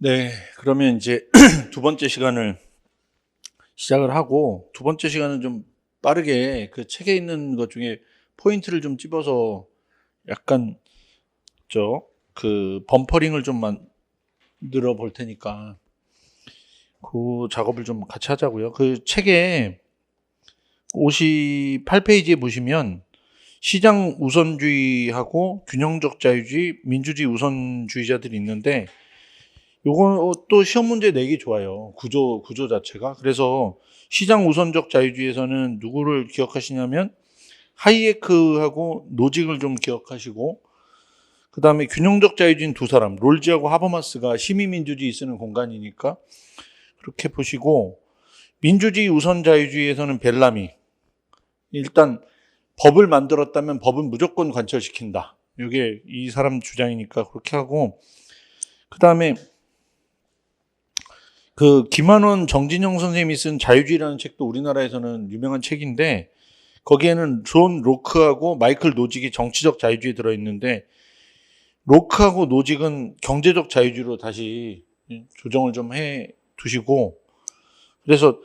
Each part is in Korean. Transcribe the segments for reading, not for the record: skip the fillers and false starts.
네, 그러면 이제 두 번째 시간을 시작을 하고, 두 번째 시간은 좀 빠르게 그 책에 있는 것 중에 포인트를 좀 집어서 약간 그 범퍼링을 좀 만들어 볼 테니까 그 작업을 좀 같이 하자고요. 그 책에 58페이지에 보시면 시장 우선주의하고 균형적 자유주의, 민주주의 우선주의자들이 있는데, 요것도 시험 문제 내기 좋아요. 구조 자체가. 그래서 시장 우선적 자유주의에서는 누구를 기억하시냐면 하이에크하고 노직을 좀 기억하시고, 그 다음에 균형적 자유주의는 두 사람, 롤즈하고 하버마스가 시민민주주의 쓰는 공간이니까 그렇게 보시고, 민주주의 우선 자유주의에서는 벨라미. 일단 법을 만들었다면 법은 무조건 관철시킨다. 이게 이 사람 주장이니까 그렇게 하고, 그 다음에 그 김한원 정진영 선생님이 쓴 자유주의라는 책도 우리나라에서는 유명한 책인데, 거기에는 존 로크하고 마이클 노직이 정치적 자유주의에 들어있는데, 로크하고 노직은 경제적 자유주의로 다시 조정을 좀 해 두시고, 그래서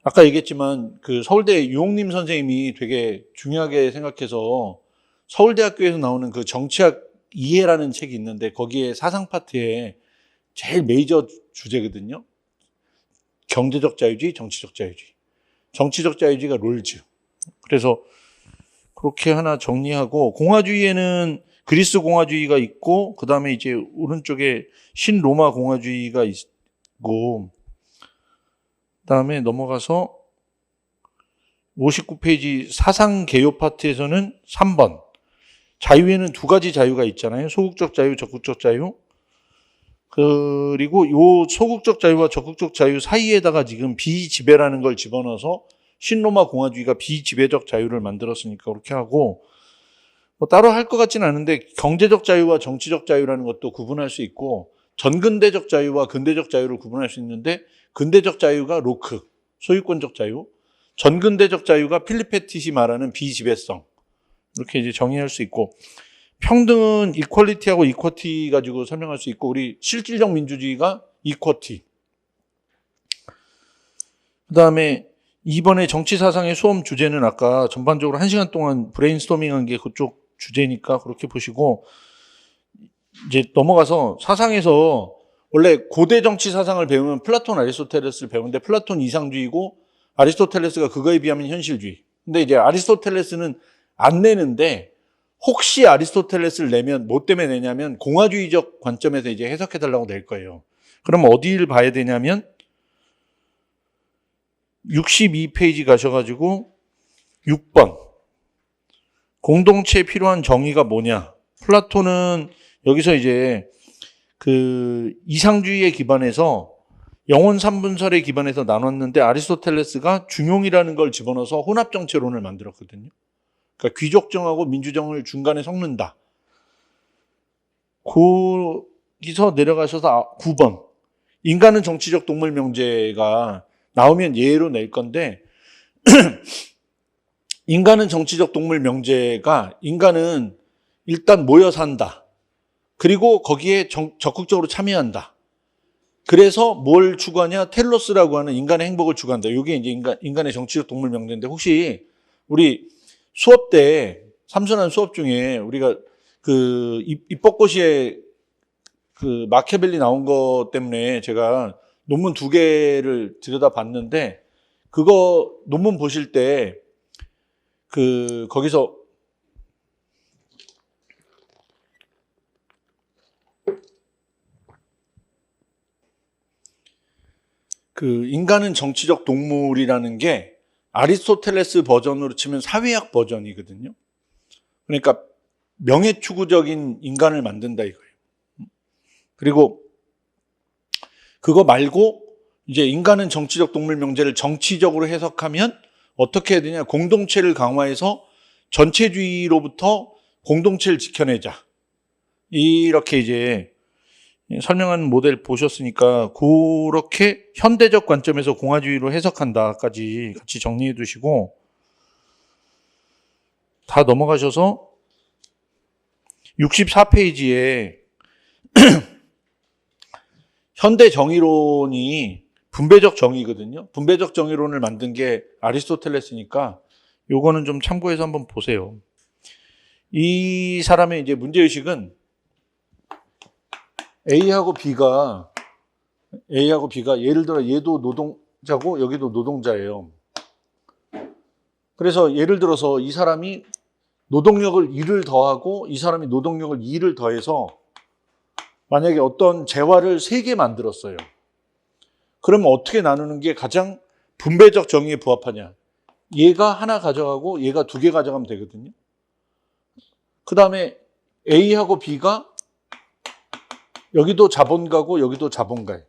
아까 얘기했지만 그 서울대 유홍림 선생님이 되게 중요하게 생각해서 서울대학교에서 나오는 그 정치학 이해라는 책이 있는데, 거기에 사상 파트에 제일 메이저 주제거든요. 경제적 자유주의, 정치적 자유주의. 정치적 자유주의가 롤즈. 그래서 그렇게 하나 정리하고, 공화주의에는 그리스 공화주의가 있고, 그 다음에 이제 오른쪽에 신로마 공화주의가 있고, 그 다음에 넘어가서 59페이지 사상 개요 파트에서는 3번. 자유에는 두 가지 자유가 있잖아요. 소극적 자유, 적극적 자유. 그리고 요 소극적 자유와 적극적 자유 사이에다가 지금 비지배라는 걸 집어넣어서 신로마 공화주의가 비지배적 자유를 만들었으니까 그렇게 하고, 뭐 따로 할 것 같지는 않은데 경제적 자유와 정치적 자유라는 것도 구분할 수 있고, 전근대적 자유와 근대적 자유를 구분할 수 있는데, 근대적 자유가 로크, 소유권적 자유, 전근대적 자유가 필립 패티시 말하는 비지배성, 이렇게 이제 정의할 수 있고, 평등은 이퀄리티하고 이쿼티 가지고 설명할 수 있고, 우리 실질적 민주주의가 이쿼티. 그 다음에 이번에 정치사상의 수업 주제는 아까 전반적으로 1시간 동안 브레인스토밍한 게 그쪽 주제니까 그렇게 보시고, 이제 넘어가서 사상에서 원래 고대 정치 사상을 배우면 플라톤, 아리스토텔레스를 배우는데, 플라톤 이상주의고 아리스토텔레스가 그거에 비하면 현실주의. 근데 이제 아리스토텔레스는 안 내는데, 혹시 아리스토텔레스를 내면 뭐 때문에 내냐면 공화주의적 관점에서 이제 해석해달라고 낼 거예요. 그럼 어디를 봐야 되냐면 62페이지 가셔가지고 6번. 공동체에 필요한 정의가 뭐냐. 플라톤은 여기서 이제 그 이상주의에 기반해서 영혼 3분설에 기반해서 나눴는데, 아리스토텔레스가 중용이라는 걸 집어넣어서 혼합정체론을 만들었거든요. 그러니까 귀족정하고 민주정을 중간에 섞는다. 거기서 내려가셔서 9번. 인간은 정치적 동물 명제가 나오면 예로 낼 건데, 인간은 정치적 동물 명제가 인간은 일단 모여 산다. 그리고 거기에 적극적으로 참여한다. 그래서 뭘 추구하냐? 텔로스라고 하는 인간의 행복을 추구한다. 이게 이제 인간의 정치적 동물 명제인데, 혹시 우리 수업 때, 삼순환 수업 중에 우리가 그 입법고시에 그 마키아벨리 나온 것 때문에 제가 논문 2개를 들여다봤는데, 그거 논문 보실 때 그 거기서 그 인간은 정치적 동물이라는 게 아리스토텔레스 버전으로 치면 사회학 버전이거든요. 그러니까 명예추구적인 인간을 만든다 이거예요. 그리고 그거 말고 이제 인간은 정치적 동물 명제를 정치적으로 해석하면 어떻게 해야 되냐? 공동체를 강화해서 전체주의로부터 공동체를 지켜내자. 이렇게 이제 설명하는 모델 보셨으니까, 그렇게 현대적 관점에서 공화주의로 해석한다까지 같이 정리해 두시고, 다 넘어가셔서 64페이지에 현대 정의론이 분배적 정의거든요. 분배적 정의론을 만든 게 아리스토텔레스니까 요거는 좀 참고해서 한번 보세요. 이 사람의 이제 문제의식은 A하고 B가 예를 들어 얘도 노동자고 여기도 노동자예요. 그래서 예를 들어서 이 사람이 노동력을 1을 더하고 이 사람이 노동력을 2를 더해서 만약에 어떤 재화를 3개 만들었어요. 그러면 어떻게 나누는 게 가장 분배적 정의에 부합하냐? 얘가 하나 가져가고 얘가 2개 가져가면 되거든요. 그 다음에 A하고 B가 여기도 자본가고 여기도 자본가예요.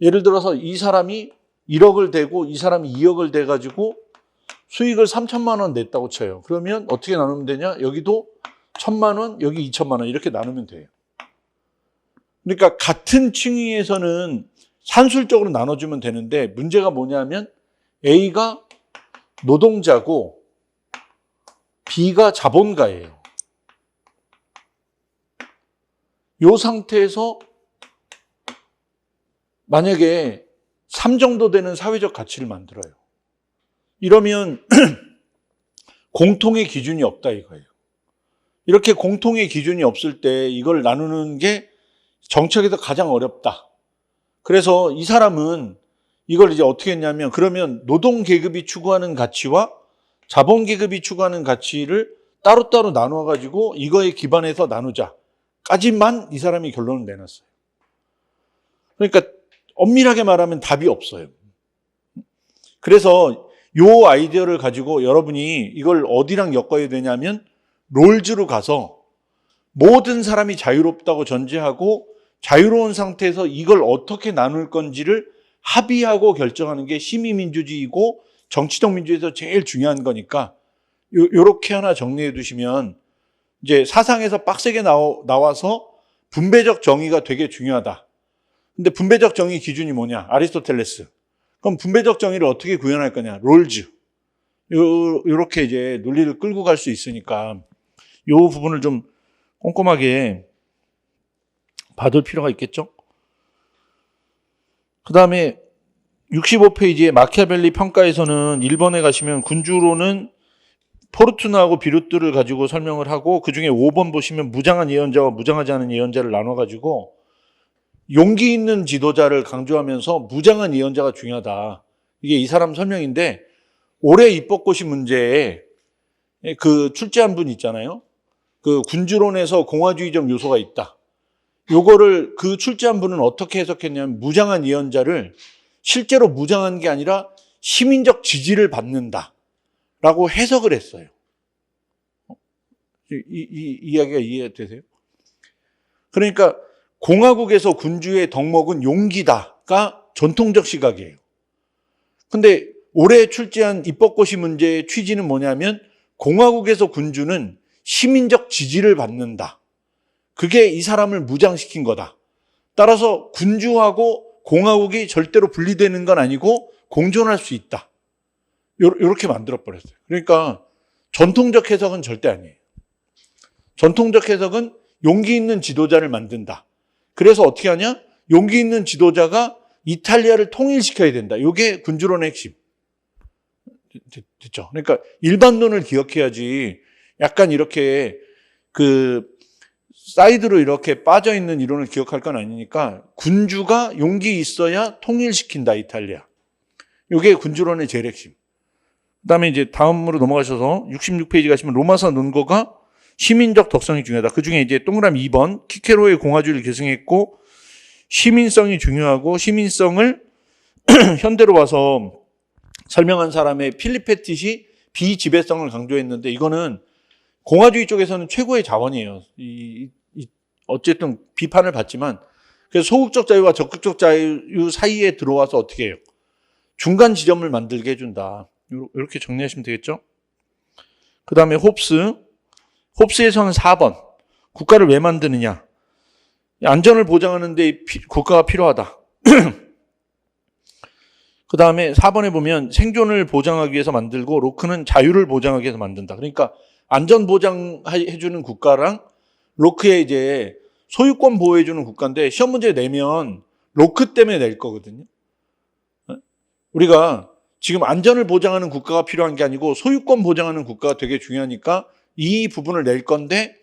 예를 들어서 이 사람이 1억을 대고 이 사람이 2억을 대가지고 수익을 3천만 원 냈다고 쳐요. 그러면 어떻게 나누면 되냐? 여기도 1,000만 원, 여기 2천만 원 이렇게 나누면 돼요. 그러니까 같은 층위에서는 산술적으로 나눠주면 되는데 문제가 뭐냐면 A가 노동자고 B가 자본가예요. 이 상태에서 만약에 3 정도 되는 사회적 가치를 만들어요. 이러면 공통의 기준이 없다 이거예요. 이렇게 공통의 기준이 없을 때 이걸 나누는 게 정책에서 가장 어렵다. 그래서 이 사람은 이걸 이제 어떻게 했냐면 그러면 노동계급이 추구하는 가치와 자본계급이 추구하는 가치를 따로따로 나눠가지고 이거에 기반해서 나누자까지만 이 사람이 결론을 내놨어요. 그러니까 엄밀하게 말하면 답이 없어요. 그래서 이 아이디어를 가지고 여러분이 이걸 어디랑 엮어야 되냐면 롤즈로 가서 모든 사람이 자유롭다고 전제하고 자유로운 상태에서 이걸 어떻게 나눌 건지를 합의하고 결정하는 게 시민민주주의이고 정치적 민주주의에서 제일 중요한 거니까 요렇게 하나 정리해 두시면 이제 사상에서 빡세게 나와서 분배적 정의가 되게 중요하다. 근데 분배적 정의 기준이 뭐냐? 아리스토텔레스. 그럼 분배적 정의를 어떻게 구현할 거냐? 롤즈. 요렇게 이제 논리를 끌고 갈 수 있으니까 요 부분을 좀 꼼꼼하게 봐둘 필요가 있겠죠? 그 다음에 65페이지의 마키아벨리 평가에서는 일본에 가시면 군주로는 포르투나하고 비루트를 가지고 설명을 하고 그 중에 5번 보시면 무장한 예언자와 무장하지 않은 예언자를 나눠가지고 용기 있는 지도자를 강조하면서 무장한 예언자가 중요하다. 이게 이 사람 설명인데 올해 입법고시 문제에 그 출제한 분 있잖아요. 그 군주론에서 공화주의적 요소가 있다. 요거를 그 출제한 분은 어떻게 해석했냐면 무장한 예언자를 실제로 무장한 게 아니라 시민적 지지를 받는다 라고 해석을 했어요. 이 이야기가 이해되세요? 그러니까 공화국에서 군주의 덕목은 용기다가 전통적 시각이에요. 근데 올해 출제한 입법고시 문제의 취지는 뭐냐면 공화국에서 군주는 시민적 지지를 받는다. 그게 이 사람을 무장시킨 거다. 따라서 군주하고 공화국이 절대로 분리되는 건 아니고 공존할 수 있다. 이렇게 만들어버렸어요. 그러니까 전통적 해석은 절대 아니에요. 전통적 해석은 용기 있는 지도자를 만든다. 그래서 어떻게 하냐? 용기 있는 지도자가 이탈리아를 통일시켜야 된다. 이게 군주론의 핵심. 됐죠? 그러니까 일반론을 기억해야지 약간 이렇게 그 사이드로 이렇게 빠져있는 이론을 기억할 건 아니니까 군주가 용기 있어야 통일시킨다, 이탈리아. 이게 군주론의 제일 핵심. 그 다음에 이제 다음으로 넘어가셔서 66페이지 가시면 로마서 논거가 시민적 덕성이 중요하다. 그 중에 이제 동그라미 2번 키케로의 공화주의를 계승했고 시민성이 중요하고 시민성을 현대로 와서 설명한 사람의 필립 페티시 비지배성을 강조했는데 이거는 공화주의 쪽에서는 최고의 자원이에요. 어쨌든 비판을 받지만 그래서 소극적 자유와 적극적 자유 사이에 들어와서 어떻게 해요? 중간 지점을 만들게 해준다. 이렇게 정리하시면 되겠죠? 그 다음에 홉스에서는 4번 국가를 왜 만드느냐? 안전을 보장하는데 국가가 필요하다. 그 다음에 4번에 보면 생존을 보장하기 위해서 만들고 로크는 자유를 보장하기 위해서 만든다. 그러니까 안전 보장해주는 국가랑 로크의 이제 소유권 보호해주는 국가인데 시험 문제 내면 로크 때문에 낼 거거든요. 우리가 지금 안전을 보장하는 국가가 필요한 게 아니고 소유권 보장하는 국가가 되게 중요하니까 이 부분을 낼 건데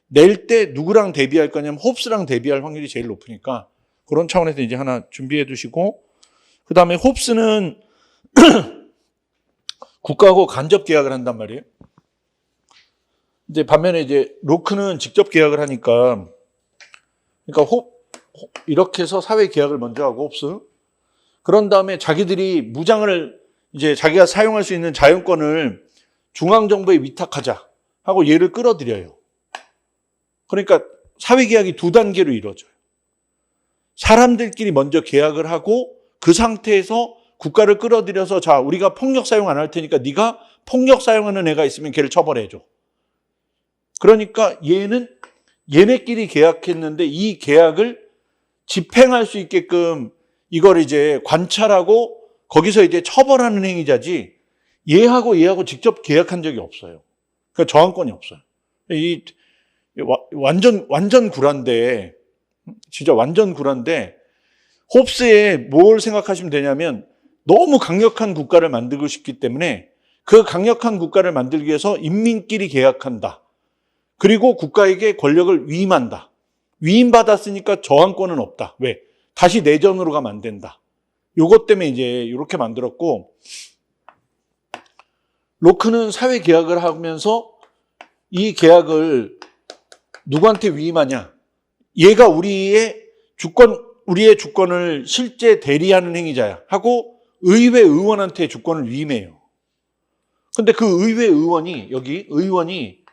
낼 때 누구랑 대비할 거냐면 홉스랑 대비할 확률이 제일 높으니까 그런 차원에서 이제 하나 준비해 두시고, 그 다음에 홉스는 국가하고 간접 계약을 한단 말이에요. 이제 반면에 이제 로크는 직접 계약을 하니까, 그러니까 이렇게 해서 사회 계약을 먼저 하고 홉스, 그런 다음에 자기들이 무장을 이제 자기가 사용할 수 있는 자연권을 중앙정부에 위탁하자 하고 얘를 끌어들여요. 그러니까 사회계약이 두 단계로 이루어져요. 사람들끼리 먼저 계약을 하고 그 상태에서 국가를 끌어들여서 자, 우리가 폭력 사용 안 할 테니까 네가 폭력 사용하는 애가 있으면 걔를 처벌해줘. 그러니까 얘네끼리 계약했는데 이 계약을 집행할 수 있게끔 이걸 이제 관찰하고 거기서 이제 처벌하는 행위자지 얘하고 직접 계약한 적이 없어요. 그러니까 저항권이 없어요. 이 완전 구란데, 진짜 완전 구란데, 홉스에 뭘 생각하시면 되냐면 너무 강력한 국가를 만들고 싶기 때문에 그 강력한 국가를 만들기 위해서 인민끼리 계약한다. 그리고 국가에게 권력을 위임한다. 위임받았으니까 저항권은 없다. 왜? 다시 내전으로 가면 안 된다. 요것 때문에 이제 이렇게 만들었고, 로크는 사회 계약을 하면서 이 계약을 누구한테 위임하냐? 얘가 우리의 주권을 실제 대리하는 행위자야 하고 의회 의원한테 주권을 위임해요. 근데 그 의회 의원이, 여기 의원이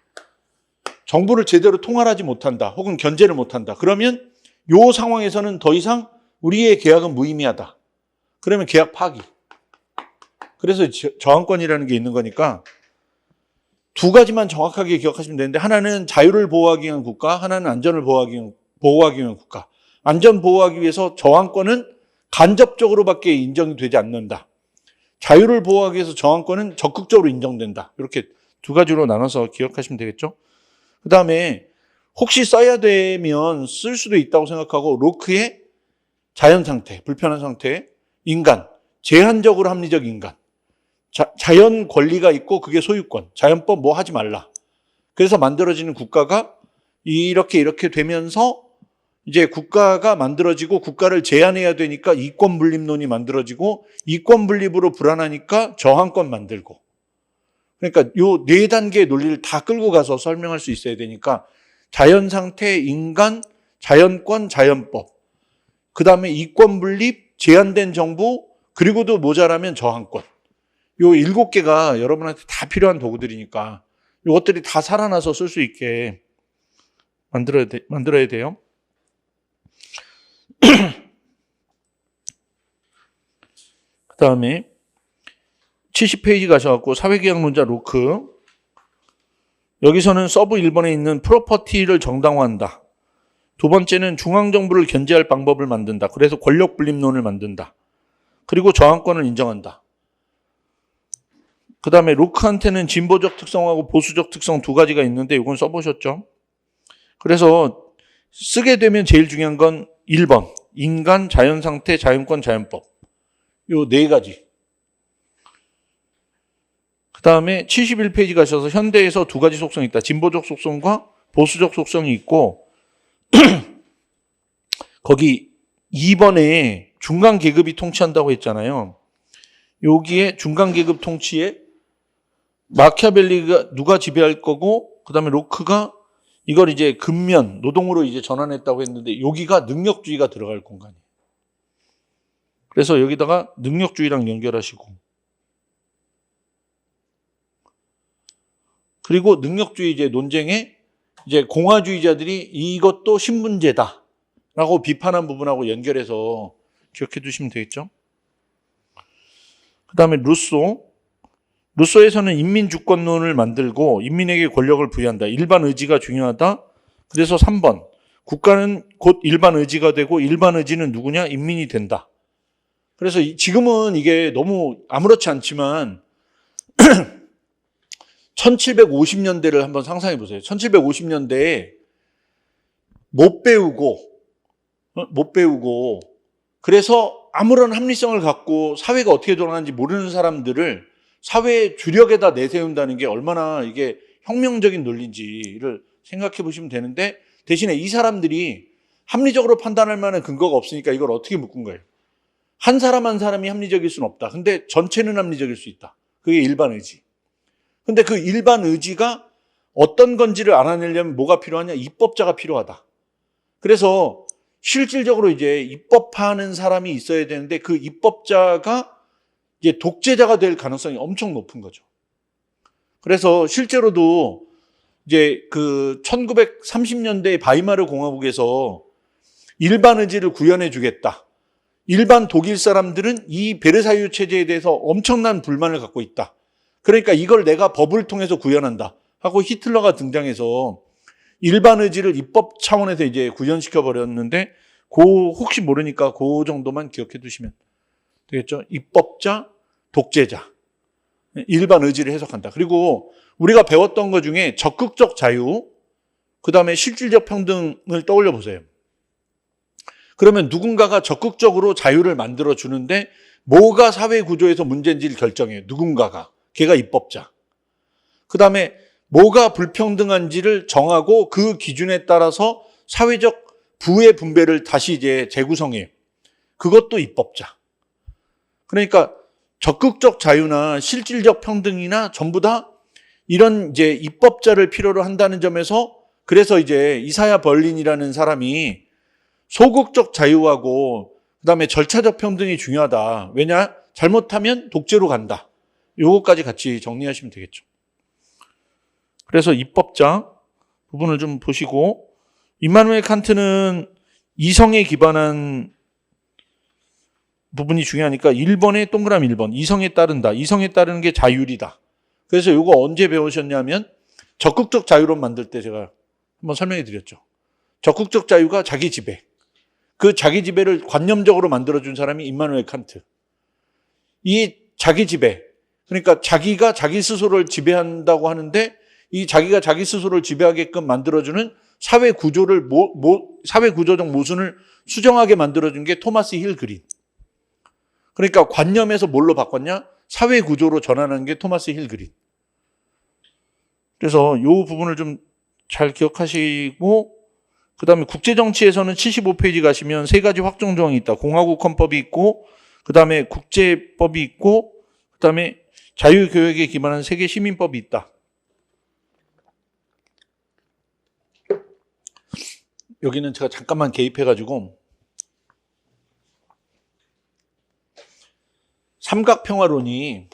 정부를 제대로 통할하지 못한다 혹은 견제를 못한다. 그러면 요 상황에서는 더 이상 우리의 계약은 무의미하다. 그러면 계약 파기. 그래서 저항권이라는 게 있는 거니까 두 가지만 정확하게 기억하시면 되는데, 하나는 자유를 보호하기 위한 국가, 하나는 안전을 보호하기 위한 국가. 안전 보호하기 위해서 저항권은 간접적으로밖에 인정이 되지 않는다. 자유를 보호하기 위해서 저항권은 적극적으로 인정된다. 이렇게 두 가지로 나눠서 기억하시면 되겠죠. 그 다음에 혹시 써야 되면 쓸 수도 있다고 생각하고, 로크의 자연 상태, 불편한 상태, 인간, 제한적으로 합리적 인간. 자연 권리가 있고 그게 소유권. 자연법 뭐 하지 말라. 그래서 만들어지는 국가가 이렇게 되면서 이제 국가가 만들어지고 국가를 제한해야 되니까 이권 분립론이 만들어지고, 이권 분립으로 불안하니까 저항권 만들고. 그러니까 요 네 단계의 논리를 다 끌고 가서 설명할 수 있어야 되니까 자연 상태, 인간, 자연권, 자연법. 그 다음에 이권 분립, 제한된 정부, 그리고도 모자라면 저항권. 요 7개가 여러분한테 다 필요한 도구들이니까 이것들이 다 살아나서 쓸 수 있게 만들어야 돼요. 그 다음에 70페이지 가셔갖고 사회계약론자 로크. 여기서는 서브 1번에 있는 프로퍼티를 정당화한다. 두 번째는 중앙정부를 견제할 방법을 만든다. 그래서 권력분립론을 만든다. 그리고 저항권을 인정한다. 그 다음에 로크한테는 진보적 특성하고 보수적 특성 두 가지가 있는데 이건 써보셨죠? 그래서 쓰게 되면 제일 중요한 건 1번 인간, 자연상태, 자연권, 자연법. 요 네 가지. 그 다음에 71페이지 가셔서 현대에서 두 가지 속성이 있다. 진보적 속성과 보수적 속성이 있고 거기 2번에 중간 계급이 통치한다고 했잖아요. 여기에 중간 계급 통치에 마키아벨리가 누가 지배할 거고, 그 다음에 로크가 이걸 이제 근면, 노동으로 이제 전환했다고 했는데, 여기가 능력주의가 들어갈 공간이에요. 그래서 여기다가 능력주의랑 연결하시고. 그리고 능력주의 이제 논쟁에 이제 공화주의자들이 이것도 신분제다 라고 비판한 부분하고 연결해서 기억해 두시면 되겠죠. 그 다음에 루소에서는 인민주권론을 만들고 인민에게 권력을 부여한다. 일반 의지가 중요하다. 그래서 3번 국가는 곧 일반 의지가 되고 일반 의지는 누구냐? 인민이 된다. 그래서 지금은 이게 너무 아무렇지 않지만 1750년대를 한번 상상해 보세요. 1750년대에 못 배우고, 그래서 아무런 합리성을 갖고 사회가 어떻게 돌아가는지 모르는 사람들을 사회의 주력에다 내세운다는 게 얼마나 이게 혁명적인 논리인지를 생각해 보시면 되는데, 대신에 이 사람들이 합리적으로 판단할 만한 근거가 없으니까 이걸 어떻게 묶은 거예요? 한 사람 한 사람이 합리적일 수는 없다. 근데 전체는 합리적일 수 있다. 그게 일반 의지. 근데 그 일반 의지가 어떤 건지를 알아내려면 뭐가 필요하냐? 입법자가 필요하다. 그래서 실질적으로 이제 입법하는 사람이 있어야 되는데 그 입법자가 이제 독재자가 될 가능성이 엄청 높은 거죠. 그래서 실제로도 이제 그 1930년대 바이마르 공화국에서 일반 의지를 구현해 주겠다. 일반 독일 사람들은 이 베르사유 체제에 대해서 엄청난 불만을 갖고 있다. 그러니까 이걸 내가 법을 통해서 구현한다 하고 히틀러가 등장해서 일반 의지를 입법 차원에서 이제 구현시켜 버렸는데, 혹시 모르니까 그 정도만 기억해 두시면 되겠죠. 입법자, 독재자, 일반 의지를 해석한다. 그리고 우리가 배웠던 것 중에 적극적 자유, 그 다음에 실질적 평등을 떠올려 보세요. 그러면 누군가가 적극적으로 자유를 만들어 주는데 뭐가 사회 구조에서 문제인지를 결정해요. 누군가가. 걔가 입법자. 그 다음에 뭐가 불평등한지를 정하고 그 기준에 따라서 사회적 부의 분배를 다시 이제 재구성해요. 그것도 입법자. 그러니까 적극적 자유나 실질적 평등이나 전부 다 이런 이제 입법자를 필요로 한다는 점에서, 그래서 이제 이사야 벌린이라는 사람이 소극적 자유하고 그다음에 절차적 평등이 중요하다. 왜냐? 잘못하면 독재로 간다. 요거까지 같이 정리하시면 되겠죠. 그래서 입법자 부분을 좀 보시고, 임마누엘 칸트는 이성에 기반한 부분이 중요하니까 1번에 동그라미 1번, 이성에 따른다. 이성에 따르는 게 자율이다. 그래서 이거 언제 배우셨냐면 적극적 자유론 만들 때 제가 한번 설명해 드렸죠. 적극적 자유가 자기 지배. 그 자기 지배를 관념적으로 만들어준 사람이 임마누엘 칸트. 이 자기 지배, 그러니까 자기가 자기 스스로를 지배한다고 하는데 이 자기가 자기 스스로를 지배하게끔 만들어주는 사회 구조를 사회 구조적 모순을 수정하게 만들어준 게 토마스 힐 그린. 그러니까 관념에서 뭘로 바꿨냐? 사회 구조로 전환하는 게 토마스 힐 그린. 그래서 이 부분을 좀 잘 기억하시고, 그 다음에 국제정치에서는 75페이지 가시면 세 가지 확정 조항이 있다. 공화국 헌법이 있고, 그 다음에 국제법이 있고, 그 다음에 자유교역에 기반한 세계 시민법이 있다. 여기는 제가 잠깐만 개입해가지고 삼각평화론이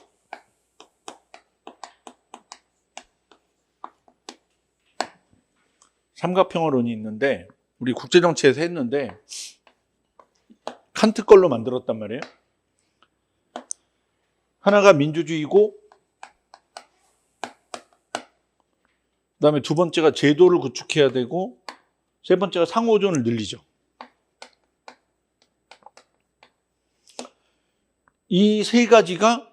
있는데 우리 국제정치에서 했는데 칸트 걸로 만들었단 말이에요. 하나가 민주주의고, 그다음에 두 번째가 제도를 구축해야 되고, 세 번째가 상호존을 늘리죠. 이 세 가지가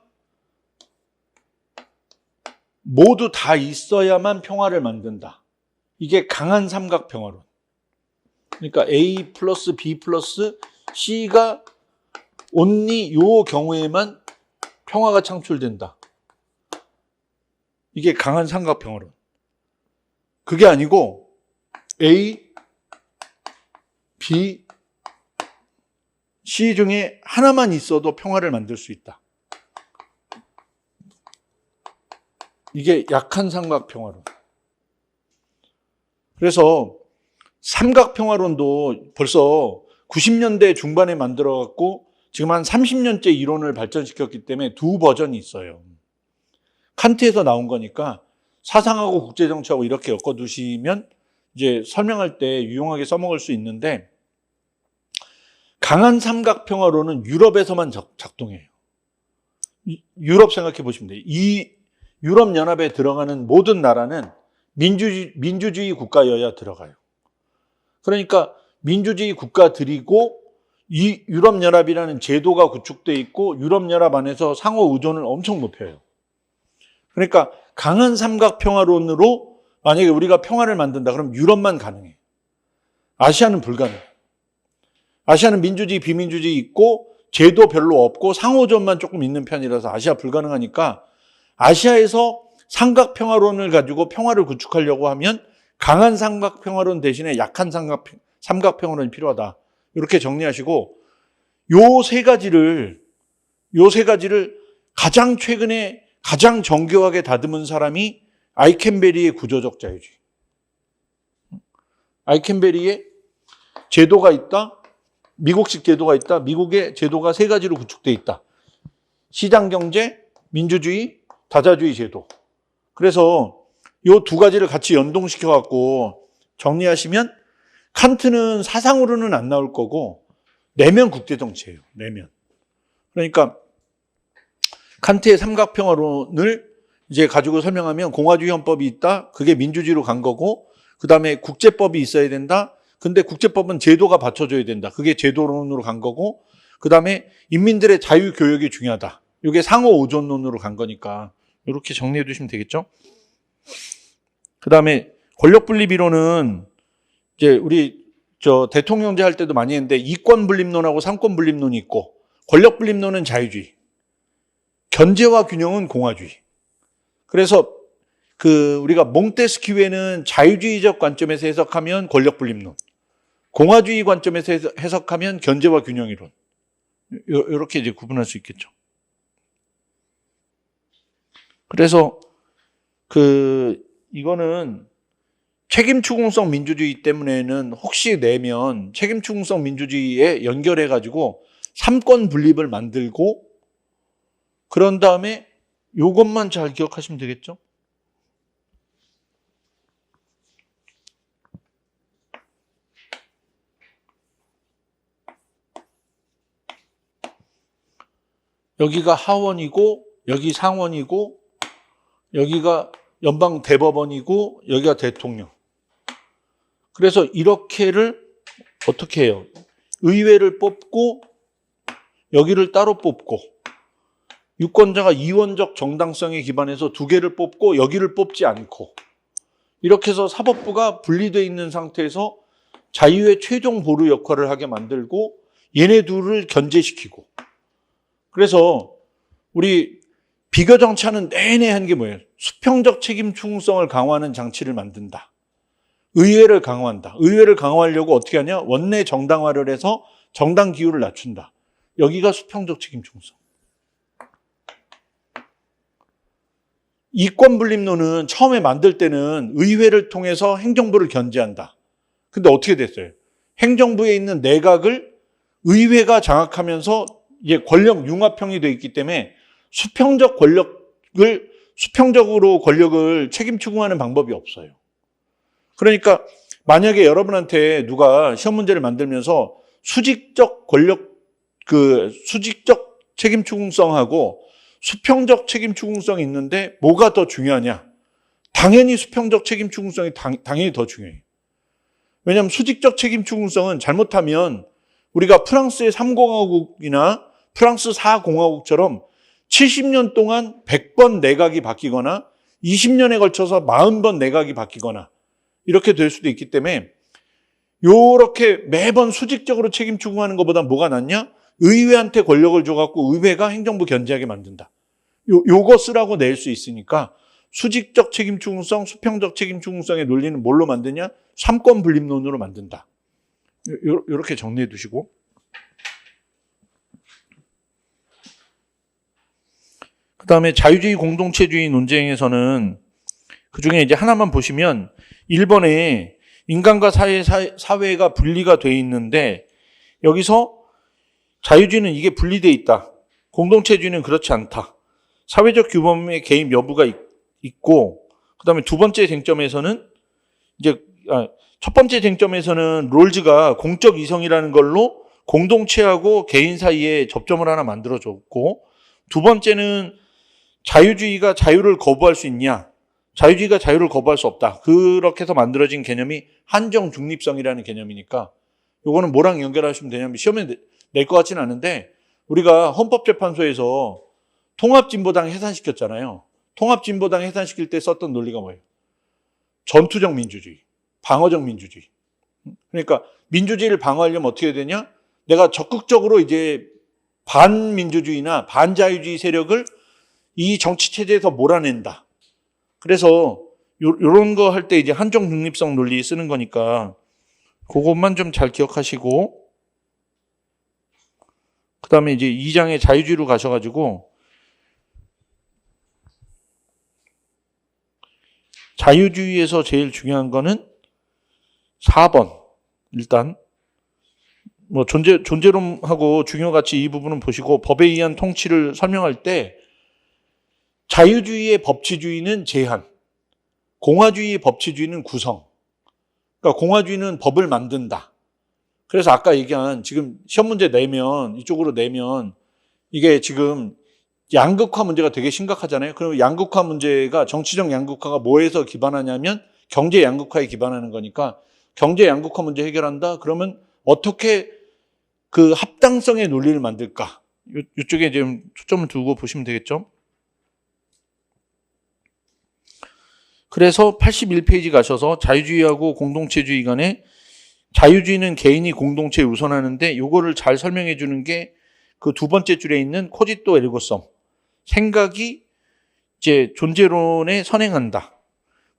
모두 다 있어야만 평화를 만든다. 이게 강한 삼각평화론. 그러니까 A 플러스 B 플러스 C가 only 요 경우에만 평화가 창출된다. 이게 강한 삼각평화론. 그게 아니고 A, B, C 중에 하나만 있어도 평화를 만들 수 있다. 이게 약한 삼각평화론. 그래서 삼각평화론도 벌써 90년대 중반에 만들어갖고 지금 한 30년째 이론을 발전시켰기 때문에 두 버전이 있어요. 칸트에서 나온 거니까 사상하고 국제정치하고 이렇게 엮어두시면 이제 설명할 때 유용하게 써먹을 수 있는데, 강한 삼각평화론은 유럽에서만 작동해요. 유럽 생각해 보시면 돼요. 이 유럽연합에 들어가는 모든 나라는 민주주의 국가여야 들어가요. 그러니까 민주주의 국가들이고 이 유럽연합이라는 제도가 구축되어 있고 유럽연합 안에서 상호 의존을 엄청 높여요. 그러니까 강한 삼각평화론으로 만약에 우리가 평화를 만든다 그럼 유럽만 가능해. 아시아는 불가능. 아시아는 민주주의, 비민주주의 있고 제도 별로 없고 상호전만 조금 있는 편이라서 아시아 불가능하니까 아시아에서 삼각평화론을 가지고 평화를 구축하려고 하면 강한 삼각평화론 대신에 약한 삼각평화론이 필요하다. 이렇게 정리하시고 요 세 가지를 가장 최근에 가장 정교하게 다듬은 사람이 아이켄베리의 구조적 자유주의. 아이켄베리의 제도가 있다. 미국식 제도가 있다. 미국의 제도가 세 가지로 구축되어 있다. 시장경제, 민주주의, 다자주의 제도. 그래서 이 두 가지를 같이 연동시켜 갖고 정리하시면 칸트는 사상으로는 안 나올 거고 내면 국제정치예요. 내면. 그러니까 칸트의 삼각평화론을 이제 가지고 설명하면 공화주의 헌법이 있다. 그게 민주주의로 간 거고 그다음에 국제법이 있어야 된다. 근데 국제법은 제도가 받쳐줘야 된다. 그게 제도론으로 간 거고 그다음에 인민들의 자유교역이 중요하다. 이게 상호의존론으로 간 거니까 이렇게 정리해 두시면 되겠죠. 그다음에 권력분립이론은 이제 우리 대통령제 할 때도 많이 했는데 이권분립론하고 삼권분립론이 있고 권력분립론은 자유주의, 견제와 균형은 공화주의. 그래서 우리가 몽테스키우에는 자유주의적 관점에서 해석하면 권력분립론, 공화주의 관점에서 해석하면 견제와 균형이론. 이렇게 이제 구분할 수 있겠죠. 그래서 이거는 책임 추궁성 민주주의 때문에는 혹시 내면 책임 추궁성 민주주의에 연결해 가지고 삼권 분립을 만들고 그런 다음에 이것만 잘 기억하시면 되겠죠. 여기가 하원이고 여기 상원이고 여기가 연방 대법원이고 여기가 대통령. 그래서 이렇게를 어떻게 해요? 의회를 뽑고 여기를 따로 뽑고 유권자가 이원적 정당성에 기반해서 두 개를 뽑고 여기를 뽑지 않고 이렇게 해서 사법부가 분리되어 있는 상태에서 자유의 최종 보루 역할을 하게 만들고 얘네 둘을 견제시키고 그래서 우리 비교 정치하는 내내 한 게 뭐예요? 수평적 책임 추궁성을 강화하는 장치를 만든다. 의회를 강화한다. 의회를 강화하려고 어떻게 하냐? 원내 정당화를 해서 정당 기율을 낮춘다. 여기가 수평적 책임 추궁성. 이권분립론은 처음에 만들 때는 의회를 통해서 행정부를 견제한다. 근데 어떻게 됐어요? 행정부에 있는 내각을 의회가 장악하면서 이게 권력 융합형이 되어 있기 때문에 수평적으로 권력을 책임 추궁하는 방법이 없어요. 그러니까 만약에 여러분한테 누가 시험 문제를 만들면서 수직적 책임 추궁성하고 수평적 책임 추궁성이 있는데 뭐가 더 중요하냐? 당연히 수평적 책임 추궁성이 당연히 더 중요해요. 왜냐하면 수직적 책임 추궁성은 잘못하면 우리가 프랑스의 3공화국이나 프랑스 4공화국처럼 70년 동안 100번 내각이 바뀌거나 20년에 걸쳐서 40번 내각이 바뀌거나 이렇게 될 수도 있기 때문에 이렇게 매번 수직적으로 책임 추궁하는 것보다 뭐가 낫냐? 의회한테 권력을 줘갖고 의회가 행정부 견제하게 만든다. 요거 쓰라고 낼 수 있으니까 수직적 책임 추궁성, 수평적 책임 추궁성의 논리는 뭘로 만드냐? 삼권 분립론으로 만든다. 이렇게 정리해 두시고. 그 다음에 자유주의 공동체주의 논쟁에서는 그 중에 이제 하나만 보시면 1번에 인간과 사회가 분리가 돼 있는데 여기서 자유주의는 이게 분리돼 있다. 공동체주의는 그렇지 않다. 사회적 규범의 개입 여부가 있고 그 다음에 두 번째 쟁점에서는 이제 첫 번째 쟁점에서는 롤즈가 공적 이성이라는 걸로 공동체하고 개인 사이에 접점을 하나 만들어줬고 두 번째는 자유주의가 자유를 거부할 수 있냐? 자유주의가 자유를 거부할 수 없다. 그렇게 해서 만들어진 개념이 한정 중립성이라는 개념이니까 요거는 뭐랑 연결하시면 되냐면 시험에 낼 것 같지는 않은데 우리가 헌법재판소에서 통합진보당 해산시켰잖아요. 통합진보당 해산시킬 때 썼던 논리가 뭐예요? 전투적 민주주의, 방어적 민주주의. 그러니까 민주주의를 방어하려면 어떻게 해야 되냐? 내가 적극적으로 이제 반민주주의나 반자유주의 세력을 이 정치 체제에서 몰아낸다. 그래서 요런 거 할 때 이제 한정 중립성 논리 쓰는 거니까 그것만 좀 잘 기억하시고, 그 다음에 이제 2장의 자유주의로 가셔가지고 자유주의에서 제일 중요한 거는 4번. 일단 뭐 존재론하고 중요가치 이 부분은 보시고, 법에 의한 통치를 설명할 때 자유주의의 법치주의는 제한, 공화주의의 법치주의는 구성. 그러니까 공화주의는 법을 만든다. 그래서 아까 얘기한 지금 시험 문제 내면, 이쪽으로 내면 이게 지금 양극화 문제가 되게 심각하잖아요. 그럼 양극화 문제가, 정치적 양극화가 뭐에서 기반하냐면 경제 양극화에 기반하는 거니까, 경제 양극화 문제 해결한다? 그러면 어떻게 그 합당성의 논리를 만들까? 이쪽에 지금 초점을 두고 보시면 되겠죠. 그래서 81페이지 가셔서 자유주의하고 공동체주의 간에, 자유주의는 개인이 공동체에 우선하는데 요거를 잘 설명해 주는 게 그 두 번째 줄에 있는 코지또 에르고 섬. 생각이 이제 존재론에 선행한다.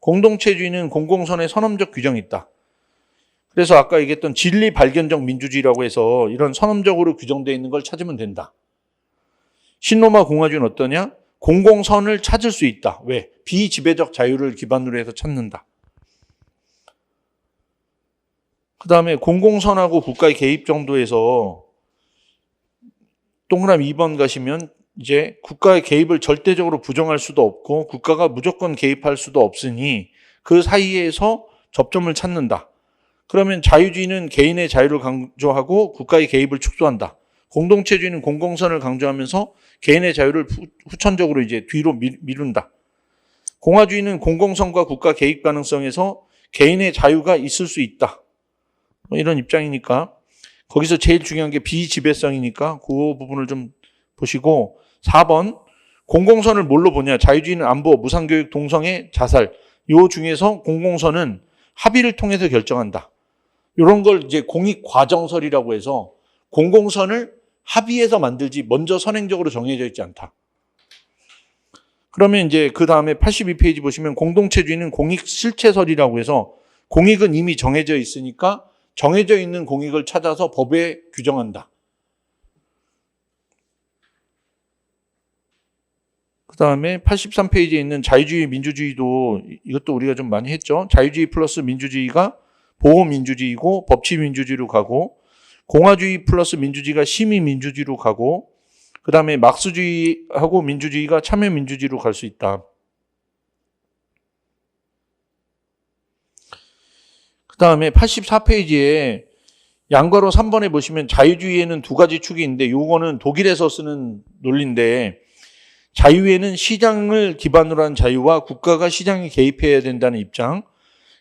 공동체주의는 공공선의 선언적 규정이 있다. 그래서 아까 얘기했던 진리 발견적 민주주의라고 해서 이런 선언적으로 규정되어 있는 걸 찾으면 된다. 신로마 공화주의는 어떠냐? 공공선을 찾을 수 있다. 왜? 비지배적 자유를 기반으로 해서 찾는다. 그 다음에 공공선하고 국가의 개입 정도에서 동그라미 2번 가시면 이제 국가의 개입을 절대적으로 부정할 수도 없고 국가가 무조건 개입할 수도 없으니 그 사이에서 접점을 찾는다. 그러면 자유주의는 개인의 자유를 강조하고 국가의 개입을 축소한다. 공동체주의는 공공선을 강조하면서 개인의 자유를 후천적으로 이제 뒤로 미룬다. 공화주의는 공공선과 국가 개입 가능성에서 개인의 자유가 있을 수 있다. 이런 입장이니까 거기서 제일 중요한 게 비지배성이니까 그 부분을 좀 보시고, 4번 공공선을 뭘로 보냐? 자유주의는 안보, 무상교육, 동성애, 자살. 요 중에서 공공선은 합의를 통해서 결정한다. 이런 걸 이제 공익과정설이라고 해서 공공선을 합의해서 만들지 먼저 선행적으로 정해져 있지 않다. 그러면 이제 그 다음에 82페이지 보시면 공동체주의는 공익실체설이라고 해서 공익은 이미 정해져 있으니까 정해져 있는 공익을 찾아서 법에 규정한다. 그 다음에 83페이지에 있는 자유주의, 민주주의도 이것도 우리가 좀 많이 했죠. 자유주의 플러스 민주주의가 보호민주주의고 법치민주주의로 가고, 공화주의 플러스 민주주의가 시민민주주의로 가고, 그 다음에 막스주의하고 민주주의가 참여민주주의로 갈 수 있다. 그 다음에 84페이지에 양괄호 3번에 보시면 자유주의에는 두 가지 축이 있는데 요거는 독일에서 쓰는 논리인데, 자유에는 시장을 기반으로 한 자유와 국가가 시장에 개입해야 된다는 입장,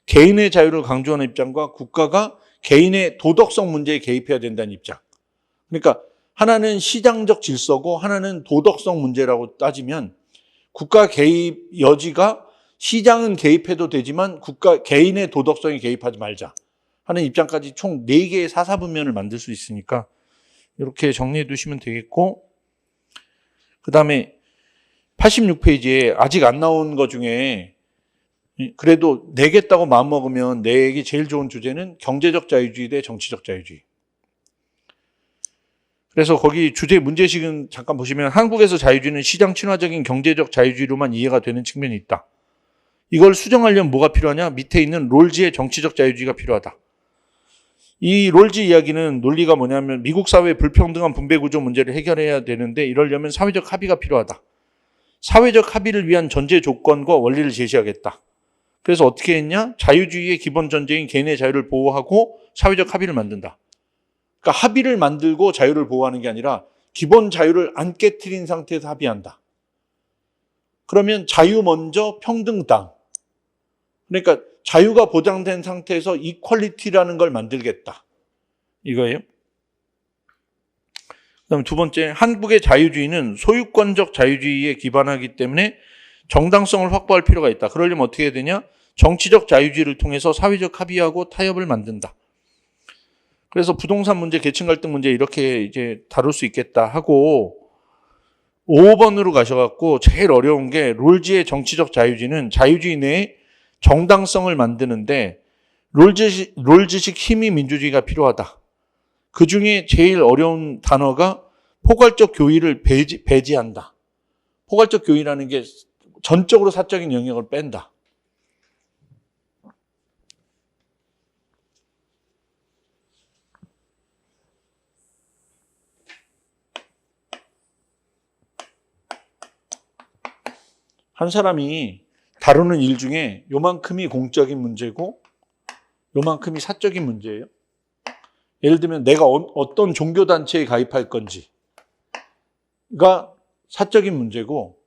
개인의 자유를 강조하는 입장과 국가가 개인의 도덕성 문제에 개입해야 된다는 입장. 그러니까 하나는 시장적 질서고 하나는 도덕성 문제라고 따지면 국가 개입 여지가 시장은 개입해도 되지만 개인의 도덕성에 개입하지 말자 하는 입장까지 총 4개의 사사분면을 만들 수 있으니까 이렇게 정리해 두시면 되겠고, 그 다음에 86페이지에 아직 안 나온 것 중에 그래도 내겠다고 마음먹으면 내기 제일 좋은 주제는 경제적 자유주의 대 정치적 자유주의. 그래서 거기 주제 문제식은 잠깐 보시면 한국에서 자유주의는 시장 친화적인 경제적 자유주의로만 이해가 되는 측면이 있다. 이걸 수정하려면 뭐가 필요하냐? 밑에 있는 롤즈의 정치적 자유주의가 필요하다. 이 롤즈 이야기는 논리가 뭐냐면 미국 사회의 불평등한 분배 구조 문제를 해결해야 되는데 이러려면 사회적 합의가 필요하다. 사회적 합의를 위한 전제 조건과 원리를 제시하겠다. 그래서 어떻게 했냐? 자유주의의 기본 전제인 개인의 자유를 보호하고 사회적 합의를 만든다. 그러니까 합의를 만들고 자유를 보호하는 게 아니라 기본 자유를 안 깨트린 상태에서 합의한다. 그러면 자유 먼저 평등 땅. 그러니까 자유가 보장된 상태에서 이퀄리티라는 걸 만들겠다. 이거예요. 그다음 두 번째, 한국의 자유주의는 소유권적 자유주의에 기반하기 때문에 정당성을 확보할 필요가 있다. 그러려면 어떻게 해야 되냐? 정치적 자유주의를 통해서 사회적 합의하고 타협을 만든다. 그래서 부동산 문제, 계층 갈등 문제 이렇게 이제 다룰 수 있겠다 하고 5번으로 가셔갖고 제일 어려운 게 롤즈의 정치적 자유주의는 자유주의 내에 정당성을 만드는데 롤즈식 힘의 민주주의가 필요하다. 그 중에 제일 어려운 단어가 포괄적 교의를 배제한다. 포괄적 교의라는 게 전적으로 사적인 영역을 뺀다. 한 사람이 다루는 일 중에 요만큼이 공적인 문제고 요만큼이 사적인 문제예요. 예를 들면 내가 어떤 종교단체에 가입할 건지가 사적인 문제고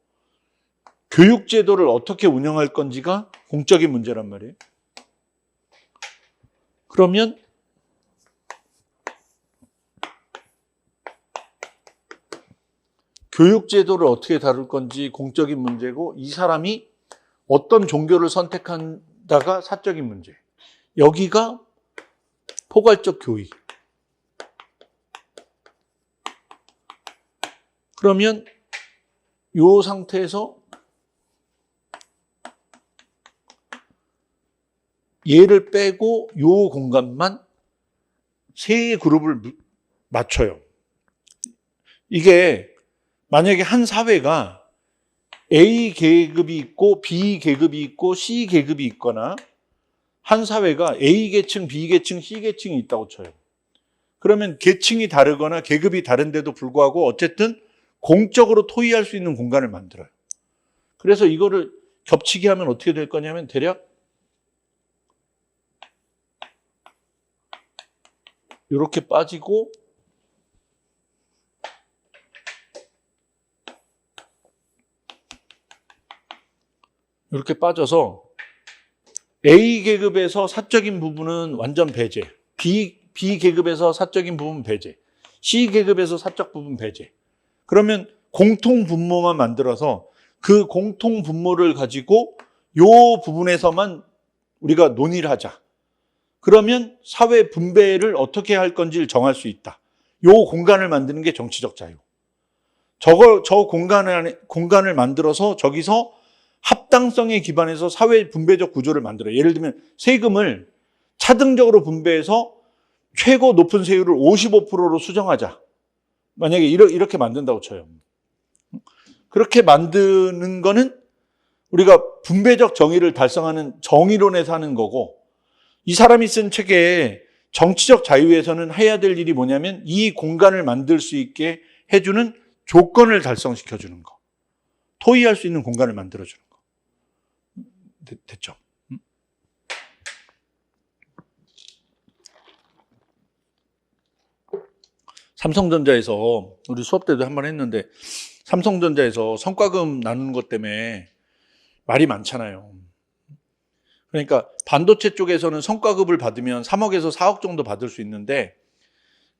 교육제도를 어떻게 운영할 건지가 공적인 문제란 말이에요. 그러면 교육제도를 어떻게 다룰 건지 공적인 문제고 이 사람이 어떤 종교를 선택한다가 사적인 문제. 여기가 포괄적 교의. 그러면 이 상태에서 얘를 빼고 이 공간만 세 그룹을 맞춰요. 이게 만약에 한 사회가 A 계급이 있고 B 계급이 있고 C 계급이 있거나 한 사회가 A 계층, B 계층, C 계층이 있다고 쳐요. 그러면 계층이 다르거나 계급이 다른데도 불구하고 어쨌든 공적으로 토의할 수 있는 공간을 만들어요. 그래서 이거를 겹치게 하면 어떻게 될 거냐면 대략 이렇게 빠지고 이렇게 빠져서 A 계급에서 사적인 부분은 완전 배제, B 계급에서 사적인 부분 배제, C 계급에서 사적 부분 배제. 그러면 공통 분모만 만들어서 그 공통 분모를 가지고 요 부분에서만 우리가 논의를 하자. 그러면 사회 분배를 어떻게 할 건지를 정할 수 있다. 요 공간을 만드는 게 정치적 자유. 저 공간을 만들어서 저기서 합당성에 기반해서 사회 분배적 구조를 만들어요. 예를 들면 세금을 차등적으로 분배해서 최고 높은 세율을 55%로 수정하자. 만약에 이렇게 만든다고 쳐요. 그렇게 만드는 거는 우리가 분배적 정의를 달성하는 정의론에서 하는 거고 이 사람이 쓴 책에 정치적 자유에서는 해야 될 일이 뭐냐면 이 공간을 만들 수 있게 해주는 조건을 달성시켜주는 거. 토의할 수 있는 공간을 만들어주는 거. 됐죠? 삼성전자에서 우리 수업 때도 한 번 했는데 삼성전자에서 성과금 나누는 것 때문에 말이 많잖아요. 그러니까 반도체 쪽에서는 성과급을 받으면 3억에서 4억 정도 받을 수 있는데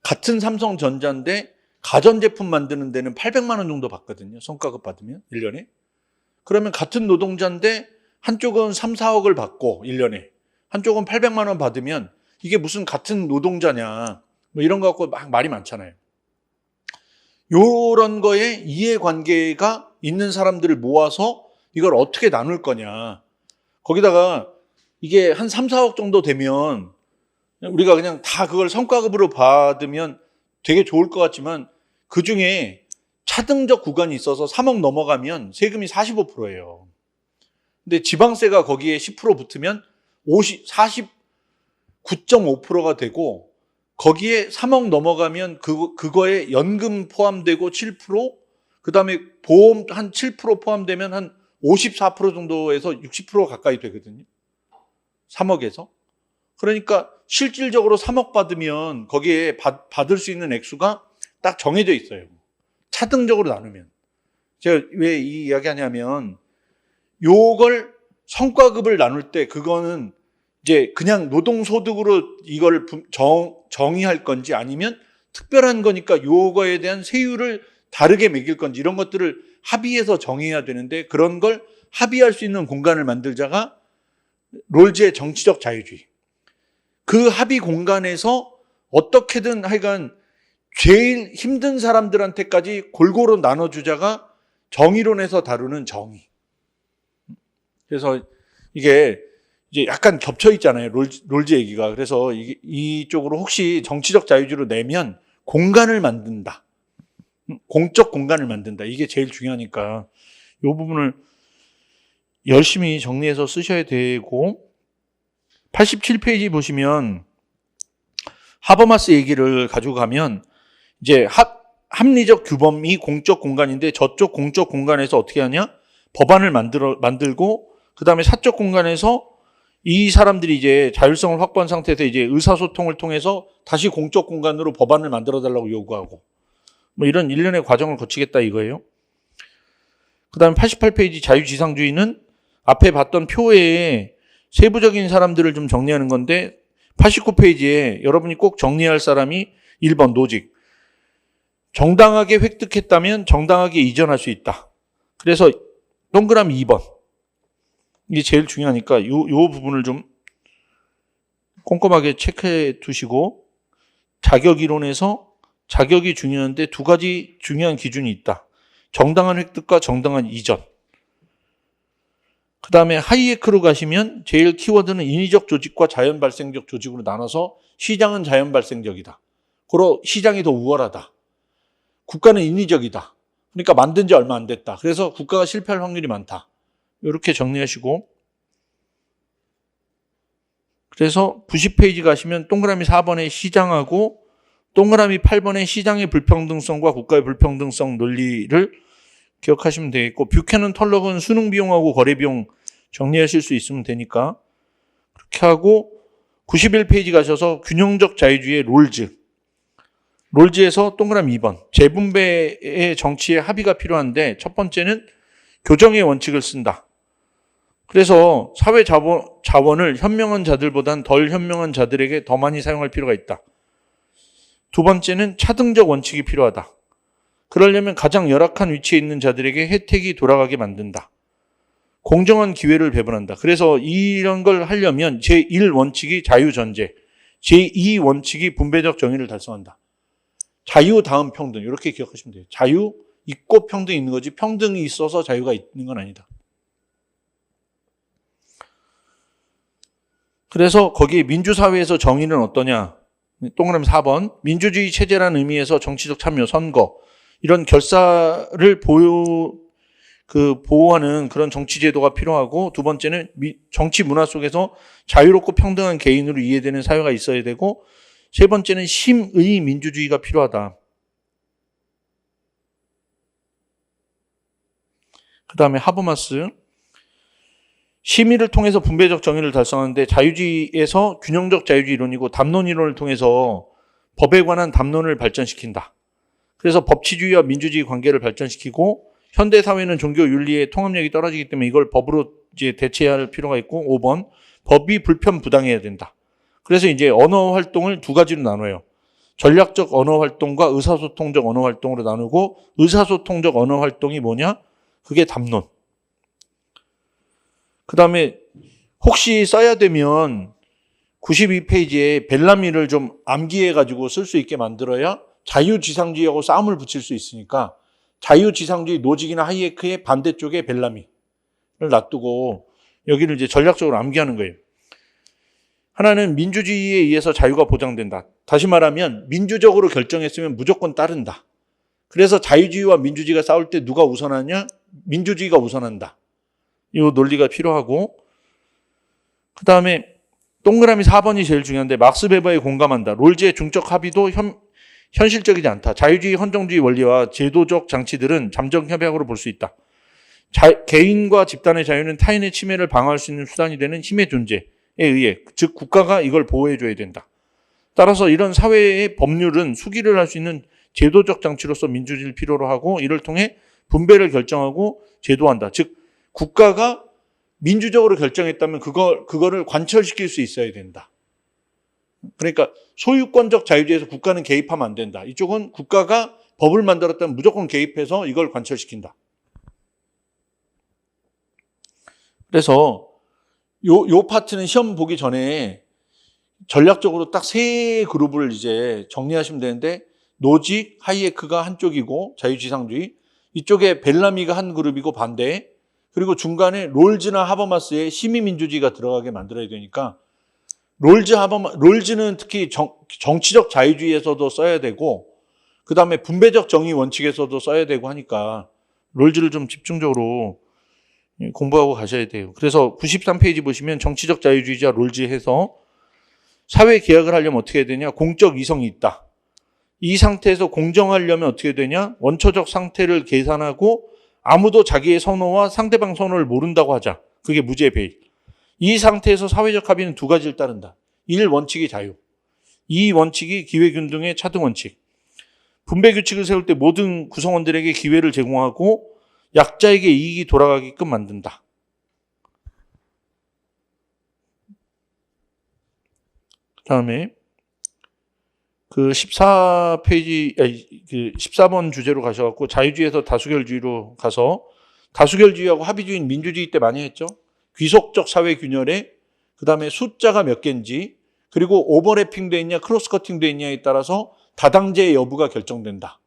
같은 삼성전자인데 가전제품 만드는 데는 800만 원 정도 받거든요. 성과급 받으면 1년에. 그러면 같은 노동자인데 한쪽은 3, 4억을 받고 1년에 한쪽은 800만 원 받으면 이게 무슨 같은 노동자냐 뭐 이런 거 갖고 막 말이 많잖아요. 이런 거에 이해관계가 있는 사람들을 모아서 이걸 어떻게 나눌 거냐. 거기다가 이게 한 3, 4억 정도 되면 우리가 그냥 다 그걸 성과급으로 받으면 되게 좋을 것 같지만 그중에 차등적 구간이 있어서 3억 넘어가면 세금이 45%예요. 근데 지방세가 거기에 10% 붙으면 49.5%가 되고 거기에 3억 넘어가면 그거에 연금 포함되고 7%, 그다음에 보험 한 7% 포함되면 한 54% 정도에서 60% 가까이 되거든요. 3억에서. 그러니까 실질적으로 3억 받으면 거기에 받을 수 있는 액수가 딱 정해져 있어요. 차등적으로 나누면. 제가 왜 이 이야기 하냐면 요걸 성과급을 나눌 때 그거는 이제 그냥 노동소득으로 이걸 정의할 건지 아니면 특별한 거니까 요거에 대한 세율을 다르게 매길 건지 이런 것들을 합의해서 정해야 되는데 그런 걸 합의할 수 있는 공간을 만들자가 롤즈의 정치적 자유주의. 그 합의 공간에서 어떻게든 하여간 제일 힘든 사람들한테까지 골고루 나눠주자가 정의론에서 다루는 정의. 그래서 이게 이제 약간 겹쳐 있잖아요. 롤즈 얘기가. 그래서 이쪽으로 혹시 정치적 자유주의로 내면 공간을 만든다. 공적 공간을 만든다. 이게 제일 중요하니까 이 부분을 열심히 정리해서 쓰셔야 되고, 87페이지 보시면 하버마스 얘기를 가지고 가면 이제 합리적 규범이 공적 공간인데 저쪽 공적 공간에서 어떻게 하냐? 법안을 만들고 그 다음에 사적 공간에서 이 사람들이 이제 자율성을 확보한 상태에서 이제 의사소통을 통해서 다시 공적 공간으로 법안을 만들어 달라고 요구하고 뭐 이런 일련의 과정을 거치겠다 이거예요. 그 다음에 88페이지 자유지상주의는 앞에 봤던 표에 세부적인 사람들을 좀 정리하는 건데 89페이지에 여러분이 꼭 정리할 사람이 1번 노직. 정당하게 획득했다면 정당하게 이전할 수 있다. 그래서 동그라미 2번. 이게 제일 중요하니까 요 부분을 좀 꼼꼼하게 체크해 두시고, 자격이론에서 자격이 중요한데 두 가지 중요한 기준이 있다. 정당한 획득과 정당한 이전. 그 다음에 하이에크로 가시면 제일 키워드는 인위적 조직과 자연 발생적 조직으로 나눠서 시장은 자연 발생적이다. 그리고 시장이 더 우월하다. 국가는 인위적이다. 그러니까 만든 지 얼마 안 됐다. 그래서 국가가 실패할 확률이 많다. 이렇게 정리하시고, 그래서 90페이지 가시면 동그라미 4번의 시장하고 동그라미 8번의 시장의 불평등성과 국가의 불평등성 논리를 기억하시면 되겠고, 뷰캐넌 털럭은 수능 비용하고 거래 비용 정리하실 수 있으면 되니까 그렇게 하고, 91페이지 가셔서 균형적 자유주의의 롤즈에서 동그라미 2번 재분배의 정치에 합의가 필요한데 첫 번째는 교정의 원칙을 쓴다. 그래서 사회 자원을 현명한 자들보단 덜 현명한 자들에게 더 많이 사용할 필요가 있다. 두 번째는 차등적 원칙이 필요하다. 그러려면 가장 열악한 위치에 있는 자들에게 혜택이 돌아가게 만든다. 공정한 기회를 배분한다. 그래서 이런 걸 하려면 제1원칙이 자유전제, 제2 원칙이 분배적 정의를 달성한다. 자유 다음 평등, 이렇게 기억하시면 돼요. 자유 있고 평등이 있는 거지 평등이 있어서 자유가 있는 건 아니다. 그래서 거기에 민주사회에서 정의는 어떠냐? 동그라미 4번. 민주주의 체제라는 의미에서 정치적 참여, 선거, 이런 결사를 보호하는 그런 정치제도가 필요하고, 두 번째는 정치 문화 속에서 자유롭고 평등한 개인으로 이해되는 사회가 있어야 되고, 세 번째는 심의 민주주의가 필요하다. 그 다음에 하버마스. 심의를 통해서 분배적 정의를 달성하는데 자유주의에서 균형적 자유주의 이론이고 담론 이론을 통해서 법에 관한 담론을 발전시킨다. 그래서 법치주의와 민주주의 관계를 발전시키고, 현대사회는 종교 윤리의 통합력이 떨어지기 때문에 이걸 법으로 이제 대체해야 할 필요가 있고, 5번 법이 불편부당해야 된다. 그래서 이제 언어 활동을 두 가지로 나눠요. 전략적 언어 활동과 의사소통적 언어 활동으로 나누고, 의사소통적 언어 활동이 뭐냐? 그게 담론. 그 다음에 혹시 써야 되면 92페이지에 벨라미를 좀 암기해가지고 쓸 수 있게 만들어야 자유지상주의하고 싸움을 붙일 수 있으니까, 자유지상주의 노직이나 하이에크의 반대쪽에 벨라미를 놔두고 여기를 이제 전략적으로 암기하는 거예요. 하나는 민주주의에 의해서 자유가 보장된다. 다시 말하면 민주적으로 결정했으면 무조건 따른다. 그래서 자유주의와 민주주의가 싸울 때 누가 우선하냐? 민주주의가 우선한다. 이 논리가 필요하고, 그 다음에 동그라미 4번이 제일 중요한데 막스 베버에 공감한다. 롤즈의 중적 합의도 현실적이지 않다. 자유주의 헌정주의 원리와 제도적 장치들은 잠정협약으로 볼 수 있다. 개인과 집단의 자유는 타인의 침해를 방어할 수 있는 수단이 되는 힘의 존재에 의해, 즉 국가가 이걸 보호해줘야 된다. 따라서 이런 사회의 법률은 수기를 할 수 있는 제도적 장치로서 민주주의를 필요로 하고, 이를 통해 분배를 결정하고 제도한다. 즉 국가가 민주적으로 결정했다면 그거를 관철시킬 수 있어야 된다. 그러니까 소유권적 자유주의에서 국가는 개입하면 안 된다. 이쪽은 국가가 법을 만들었다면 무조건 개입해서 이걸 관철시킨다. 그래서 요 파트는 시험 보기 전에 전략적으로 딱 세 그룹을 이제 정리하시면 되는데, 노직, 하이에크가 한쪽이고 자유지상주의, 이쪽에 벨라미가 한 그룹이고 반대, 그리고 중간에 롤즈나 하버마스의 시민민주주의가 들어가게 만들어야 되니까, 롤즈는 특히 정치적 자유주의에서도 써야 되고, 그 다음에 분배적 정의 원칙에서도 써야 되고 하니까 롤즈를 좀 집중적으로 공부하고 가셔야 돼요. 그래서 93페이지 보시면 정치적 자유주의자 롤즈 해서 사회 계약을 하려면 어떻게 해야 되냐? 공적 이성이 있다. 이 상태에서 공정하려면 어떻게 되냐? 원초적 상태를 계산하고 아무도 자기의 선호와 상대방 선호를 모른다고 하자. 그게 무죄 베일. 이 상태에서 사회적 합의는 두 가지를 따른다. 1. 원칙이 자유. 2. 원칙이 기회균등의 차등 원칙. 분배 규칙을 세울 때 모든 구성원들에게 기회를 제공하고 약자에게 이익이 돌아가게끔 만든다. 그 다음에 그 14페이지, 그 14번 주제로 가셔갖고 자유주의에서 다수결주의로 가서, 다수결주의하고 합의주의는 민주주의 때 많이 했죠. 귀속적 사회 균열에, 그 다음에 숫자가 몇 개인지, 그리고 오버래핑 돼 있냐 크로스커팅 돼 있냐에 따라서 다당제 여부가 결정된다.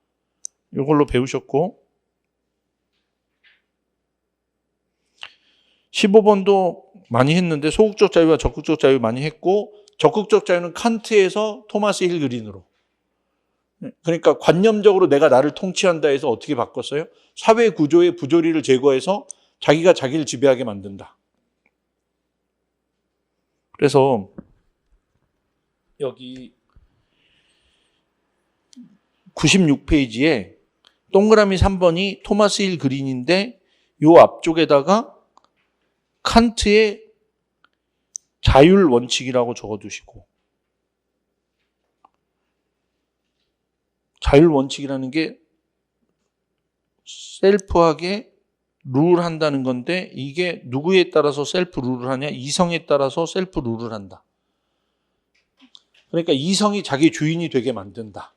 이걸로 배우셨고, 15번도 많이 했는데 소극적 자유와 적극적 자유 많이 했고, 적극적 자유는 칸트에서 토마스 힐 그린으로. 그러니까 관념적으로 내가 나를 통치한다 해서 어떻게 바꿨어요? 사회 구조의 부조리를 제거해서 자기가 자기를 지배하게 만든다. 그래서 여기 96페이지에 동그라미 3번이 토마스 힐 그린인데, 요 앞쪽에다가 칸트의 자율 원칙이라고 적어두시고, 자율 원칙이라는 게 셀프하게 룰한다는 건데, 이게 누구에 따라서 셀프 룰을 하냐? 이성에 따라서 셀프 룰을 한다. 그러니까 이성이 자기 주인이 되게 만든다.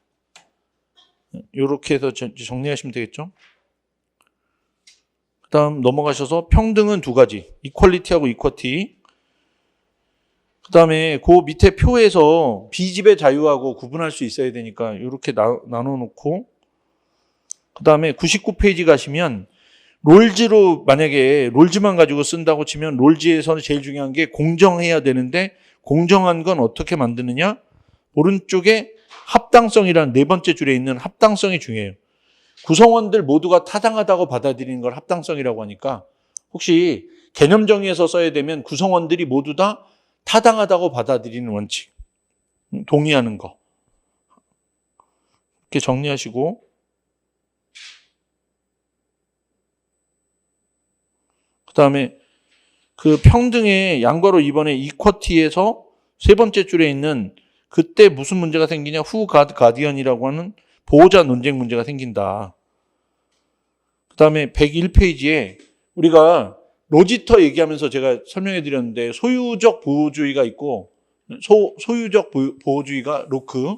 이렇게 해서 정리하시면 되겠죠. 그 다음 넘어가셔서 평등은 두 가지, 이퀄리티하고 이쿼티. 그 다음에 그 밑에 표에서 비지배 자유하고 구분할 수 있어야 되니까 이렇게 나눠놓고, 그 다음에 99페이지 가시면 롤즈로, 만약에 롤즈만 가지고 쓴다고 치면 롤즈에서는 제일 중요한 게 공정해야 되는데, 공정한 건 어떻게 만드느냐? 오른쪽에 합당성이라는 네 번째 줄에 있는 합당성이 중요해요. 구성원들 모두가 타당하다고 받아들이는 걸 합당성이라고 하니까, 혹시 개념 정의에서 써야 되면 구성원들이 모두 다 타당하다고 받아들이는 원칙, 동의하는 거, 이렇게 정리하시고, 그 다음에 그 평등의 양괄호 2번의 이쿼티에서 세 번째 줄에 있는, 그때 무슨 문제가 생기냐? 후 가디언이라고 하는 보호자 논쟁 문제가 생긴다. 그 다음에 101페이지에 우리가 로지터 얘기하면서 제가 설명해 드렸는데, 소유적 보호주의가 있고, 소유적 보호주의가 로크,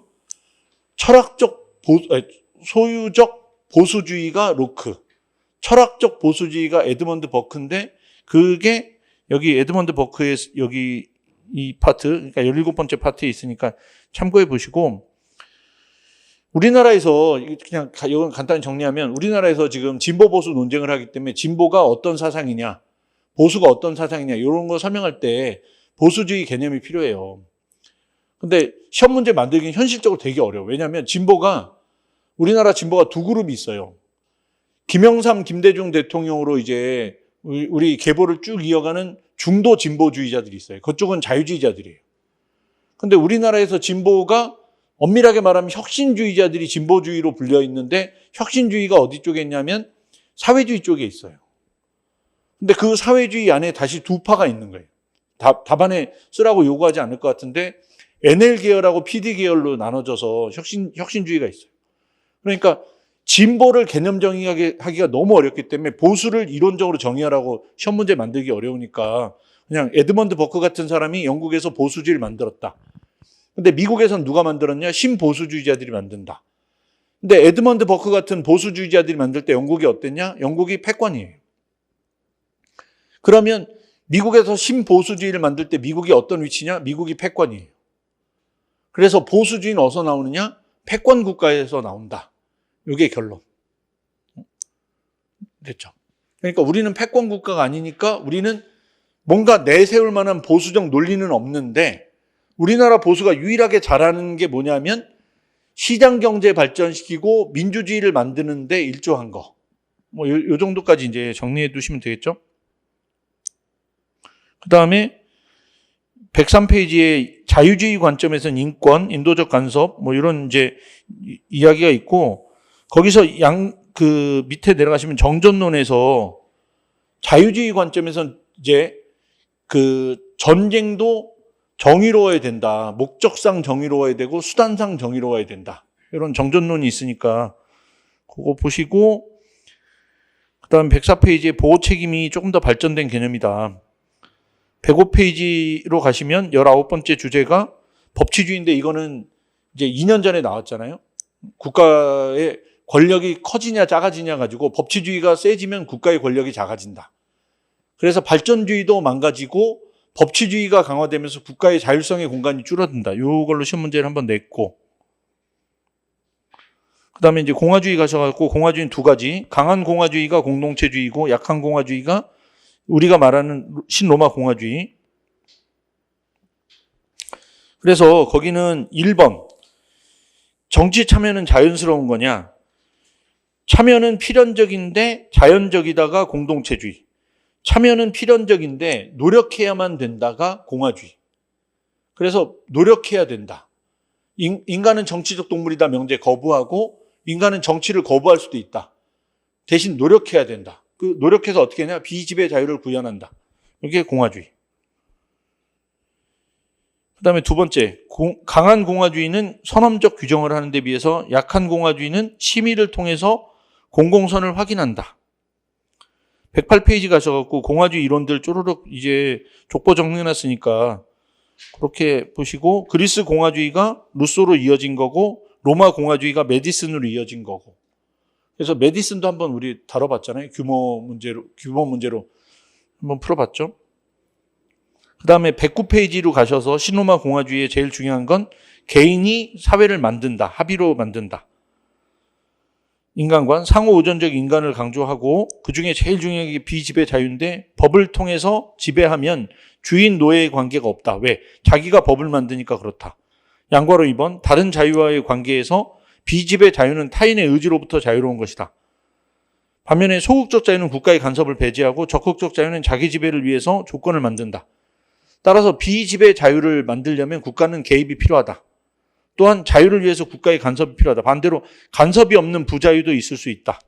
소유적 보수주의가 로크, 철학적 보수주의가 에드먼드 버크인데, 그게 여기 에드먼드 버크의 여기 이 파트, 그러니까 17번째 파트에 있으니까 참고해 보시고, 우리나라에서 그냥 이건 간단히 정리하면, 우리나라에서 지금 진보 보수 논쟁을 하기 때문에 진보가 어떤 사상이냐, 보수가 어떤 사상이냐, 이런 거 설명할 때 보수주의 개념이 필요해요. 근데 시험 문제 만들기는 현실적으로 되게 어려워. 왜냐하면 우리나라 진보가 두 그룹이 있어요. 김영삼, 김대중 대통령으로 이제 우리 계보를 쭉 이어가는 중도 진보주의자들이 있어요. 그쪽은 자유주의자들이에요. 근데 우리나라에서 진보가 엄밀하게 말하면 혁신주의자들이 진보주의로 불려 있는데, 혁신주의가 어디 쪽에 있냐면 사회주의 쪽에 있어요. 근데 그 사회주의 안에 다시 두 파가 있는 거예요. 답안에 쓰라고 요구하지 않을 것 같은데, NL 계열하고 PD 계열로 나눠져서 혁신주의가 있어요. 그러니까 진보를 개념 정의하기가 너무 어렵기 때문에 보수를 이론적으로 정의하라고 시험 문제 만들기 어려우니까 그냥 에드먼드 버크 같은 사람이 영국에서 보수주의를 만들었다. 근데 미국에서는 누가 만들었냐? 신보수주의자들이 만든다. 근데 에드먼드 버크 같은 보수주의자들이 만들 때 영국이 어땠냐? 영국이 패권이에요. 그러면 미국에서 신보수주의를 만들 때 미국이 어떤 위치냐? 미국이 패권이에요. 그래서 보수주의는 어디서 나오느냐? 패권 국가에서 나온다. 이게 결론. 됐죠. 그러니까 우리는 패권 국가가 아니니까 우리는 뭔가 내세울 만한 보수적 논리는 없는데, 우리나라 보수가 유일하게 잘하는 게 뭐냐면 시장 경제 발전시키고 민주주의를 만드는데 일조한 거. 뭐 요 정도까지 이제 정리해 두시면 되겠죠. 그다음에 103페이지에 자유주의 관점에서는 인권, 인도적 간섭 뭐 이런 이제 이야기가 있고, 거기서 그 밑에 내려가시면 정전론에서 자유주의 관점에서는 이제 그 전쟁도 정의로워야 된다. 목적상 정의로워야 되고 수단상 정의로워야 된다. 이런 정전론이 있으니까 그거 보시고, 그다음 104페이지에 보호 책임이 조금 더 발전된 개념이다. 105페이지로 가시면 19번째 주제가 법치주의인데, 이거는 이제 2년 전에 나왔잖아요. 국가의 권력이 커지냐 작아지냐 가지고 법치주의가 세지면 국가의 권력이 작아진다. 그래서 발전주의도 망가지고 법치주의가 강화되면서 국가의 자율성의 공간이 줄어든다. 이걸로 시험 문제를 한번 냈고, 그 다음에 이제 공화주의 가셔갖고, 공화주의는 두 가지. 강한 공화주의가 공동체주의고, 약한 공화주의가 우리가 말하는 신로마 공화주의. 그래서 거기는 1번, 정치 참여는 자연스러운 거냐? 참여는 필연적인데 자연적이다가 공동체주의. 참여는 필연적인데 노력해야만 된다가 공화주의. 그래서 노력해야 된다. 인간은 정치적 동물이다 명제 거부하고, 인간은 정치를 거부할 수도 있다. 대신 노력해야 된다. 그 노력해서 어떻게 하냐? 비지배 자유를 구현한다. 이게 공화주의. 그 다음에 두 번째, 강한 공화주의는 선언적 규정을 하는 데 비해서 약한 공화주의는 심의를 통해서 공공선을 확인한다. 108페이지 가셔갖고 공화주의 이론들 쪼르륵 이제 족보 정리해놨으니까 그렇게 보시고, 그리스 공화주의가 루소로 이어진 거고, 로마 공화주의가 메디슨으로 이어진 거고. 그래서 메디슨도 한번 우리 다뤄봤잖아요. 규모 문제로 한번 풀어봤죠. 그 다음에 109페이지로 가셔서 신로마 공화주의의 제일 중요한 건 개인이 사회를 만든다. 합의로 만든다. 인간관, 상호 의존적 인간을 강조하고, 그중에 제일 중요한 게 비지배 자유인데, 법을 통해서 지배하면 주인 노예의 관계가 없다. 왜? 자기가 법을 만드니까 그렇다. 양괄호 2번, 다른 자유와의 관계에서 비지배 자유는 타인의 의지로부터 자유로운 것이다. 반면에 소극적 자유는 국가의 간섭을 배제하고, 적극적 자유는 자기 지배를 위해서 조건을 만든다. 따라서 비지배 자유를 만들려면 국가는 개입이 필요하다. 또한 자유를 위해서 국가의 간섭이 필요하다. 반대로 간섭이 없는 부자유도 있을 수 있다.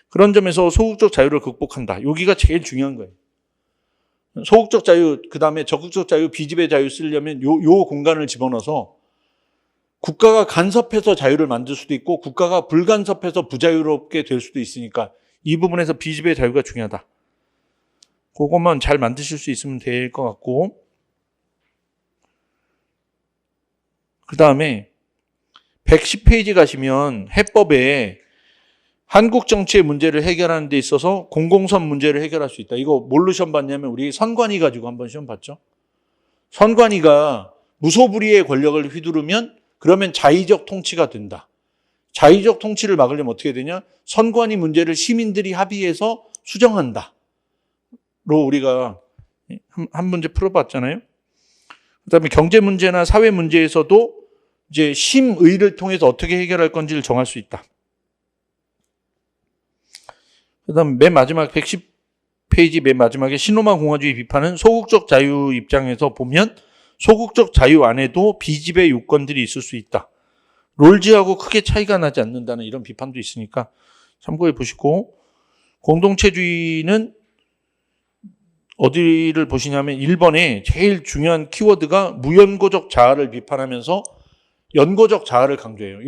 그런 점에서 소극적 자유를 극복한다. 여기가 제일 중요한 거예요. 소극적 자유, 그 다음에 적극적 자유, 비지배 자유 쓰려면 요 공간을 집어넣어서 국가가 간섭해서 자유를 만들 수도 있고, 국가가 불간섭해서 부자유롭게 될 수도 있으니까 이 부분에서 비지배 자유가 중요하다. 그것만 잘 만드실 수 있으면 될 것 같고, 그 다음에 110페이지 가시면 해법에 한국 정치의 문제를 해결하는 데 있어서 공공선 문제를 해결할 수 있다. 이거 뭘로 시험 봤냐면 우리 선관위 가지고 한번 시험 봤죠. 선관위가 무소불위의 권력을 휘두르면 그러면 자의적 통치가 된다. 자의적 통치를 막으려면 어떻게 되냐? 선관위 문제를 시민들이 합의해서 수정한다. 로 우리가 한 문제 풀어봤잖아요. 그다음에 경제 문제나 사회 문제에서도 이제 심의를 통해서 어떻게 해결할 건지를 정할 수 있다. 그다음 맨 마지막 110페이지 맨 마지막에 신로마 공화주의 비판은 소극적 자유 입장에서 보면 소극적 자유 안에도 비지배 요건들이 있을 수 있다. 롤즈하고 크게 차이가 나지 않는다는 이런 비판도 있으니까 참고해 보시고, 공동체주의는 어디를 보시냐면 1번에 제일 중요한 키워드가 무연고적 자아를 비판하면서 연고적 자아를 강조해요.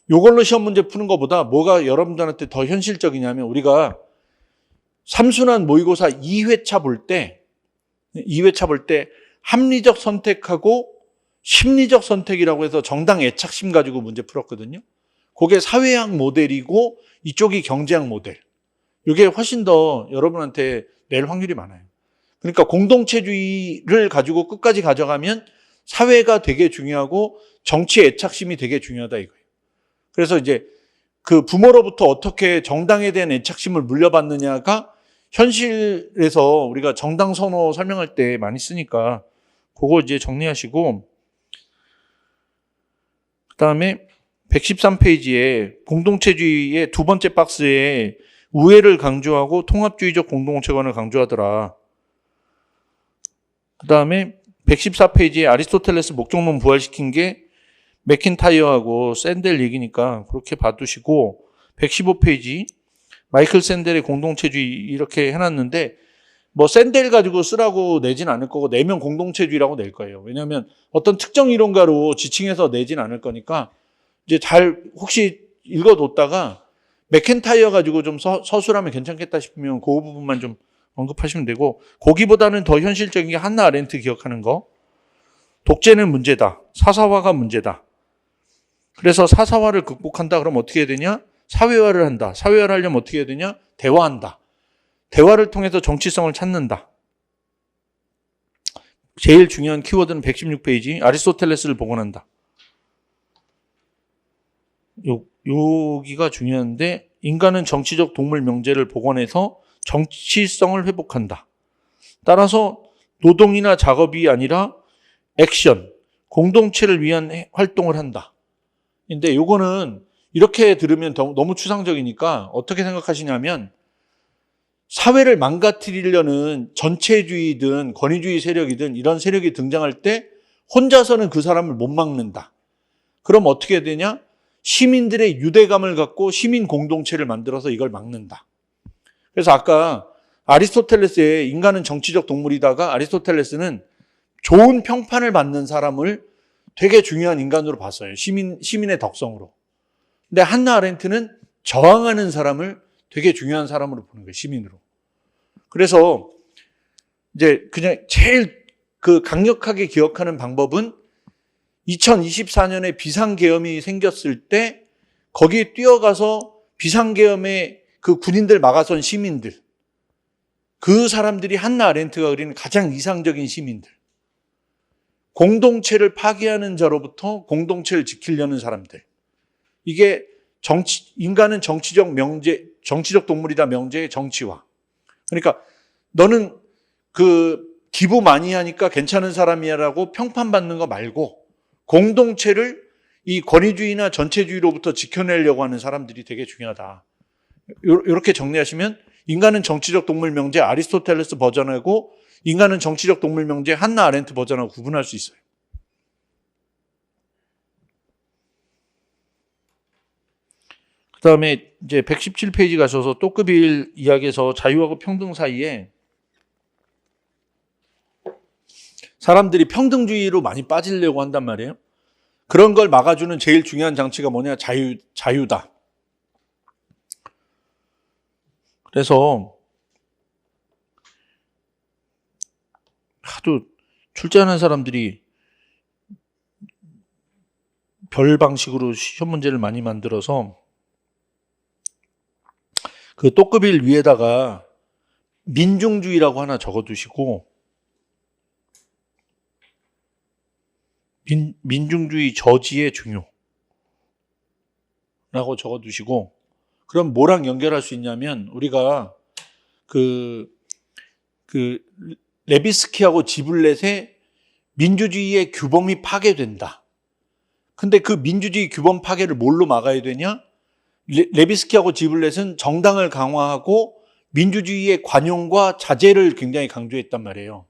요걸로 시험 문제 푸는 것보다 뭐가 여러분들한테 더 현실적이냐면, 우리가 삼순환 모의고사 2회차 볼 때 합리적 선택하고 심리적 선택이라고 해서 정당 애착심 가지고 문제 풀었거든요. 그게 사회학 모델이고 이쪽이 경제학 모델. 이게 훨씬 더 여러분한테 낼 확률이 많아요. 그러니까 공동체주의를 가지고 끝까지 가져가면 사회가 되게 중요하고 정치의 애착심이 되게 중요하다 이거예요. 그래서 이제 그 부모로부터 어떻게 정당에 대한 애착심을 물려받느냐가 현실에서 우리가 정당 선호 설명할 때 많이 쓰니까 그거 이제 정리하시고, 그다음에 113페이지에 공동체주의의 두 번째 박스에 우애를 강조하고 통합주의적 공동체관을 강조하더라. 그다음에 114페이지에 아리스토텔레스 목적론 부활시킨 게 맥킨타이어하고 샌델 얘기니까 그렇게 봐두시고, 115페이지 마이클 샌델의 공동체주의 이렇게 해놨는데, 뭐 샌델 가지고 쓰라고 내진 않을 거고 내면 공동체주의라고 낼 거예요. 왜냐하면 어떤 특정 이론가로 지칭해서 내진 않을 거니까 이제 잘 혹시 읽어뒀다가 맥킨타이어 가지고 좀 서술하면 괜찮겠다 싶으면 그 부분만 좀 언급하시면 되고, 거기보다는 더 현실적인 게 한나 아렌트 기억하는 거. 독재는 문제다. 사사화가 문제다. 그래서 사사화를 극복한다. 그럼 어떻게 해야 되냐? 사회화를 한다. 사회화를 하려면 어떻게 해야 되냐? 대화한다. 대화를 통해서 정치성을 찾는다. 제일 중요한 키워드는 116페이지 아리스토텔레스를 복원한다. 여기가 중요한데, 인간은 정치적 동물 명제를 복원해서 정치성을 회복한다. 따라서 노동이나 작업이 아니라 액션, 공동체를 위한 활동을 한다. 근데 요거는 이렇게 들으면 너무 추상적이니까 어떻게 생각하시냐면, 사회를 망가뜨리려는 전체주의든 권위주의 세력이든 이런 세력이 등장할 때 혼자서는 그 사람을 못 막는다. 그럼 어떻게 해야 되냐? 시민들의 유대감을 갖고 시민 공동체를 만들어서 이걸 막는다. 그래서 아까 아리스토텔레스의 인간은 정치적 동물이다가 아리스토텔레스는 좋은 평판을 받는 사람을 되게 중요한 인간으로 봤어요. 시민의 덕성으로. 근데 한나 아렌트는 저항하는 사람을 되게 중요한 사람으로 보는 거예요. 시민으로. 그래서 이제 그냥 제일 그 강력하게 기억하는 방법은 2024년에 비상계엄이 생겼을 때 거기에 뛰어가서 비상계엄에 그 군인들 막아선 시민들, 그 사람들이 한나 아렌트가 그리는 가장 이상적인 시민들, 공동체를 파괴하는 자로부터 공동체를 지키려는 사람들. 이게 인간은 정치적 동물이다 명제의 정치화. 그러니까 너는 그 기부 많이 하니까 괜찮은 사람이야라고 평판받는 거 말고 공동체를 이 권위주의나 전체주의로부터 지켜내려고 하는 사람들이 되게 중요하다. 이렇게 정리하시면 인간은 정치적 동물 명제 아리스토텔레스 버전하고 인간은 정치적 동물 명제 한나 아렌트 버전하고 구분할 수 있어요. 그 다음에 이제 117페이지 가셔서 또크빌 이야기에서 자유하고 평등 사이에 사람들이 평등주의로 많이 빠지려고 한단 말이에요. 그런 걸 막아주는 제일 중요한 장치가 뭐냐? 자유다. 그래서 하도 출제하는 사람들이 별 방식으로 시험 문제를 많이 만들어서 그 또크빌 위에다가 민중주의라고 하나 적어두시고, 민중주의 저지의 중요라고 적어두시고, 그럼 뭐랑 연결할 수 있냐면 우리가 그 레비스키하고 지블렛의 민주주의의 규범이 파괴된다. 근데 그 민주주의 규범 파괴를 뭘로 막아야 되냐? 레비스키하고 지블렛은 정당을 강화하고 민주주의의 관용과 자제를 굉장히 강조했단 말이에요.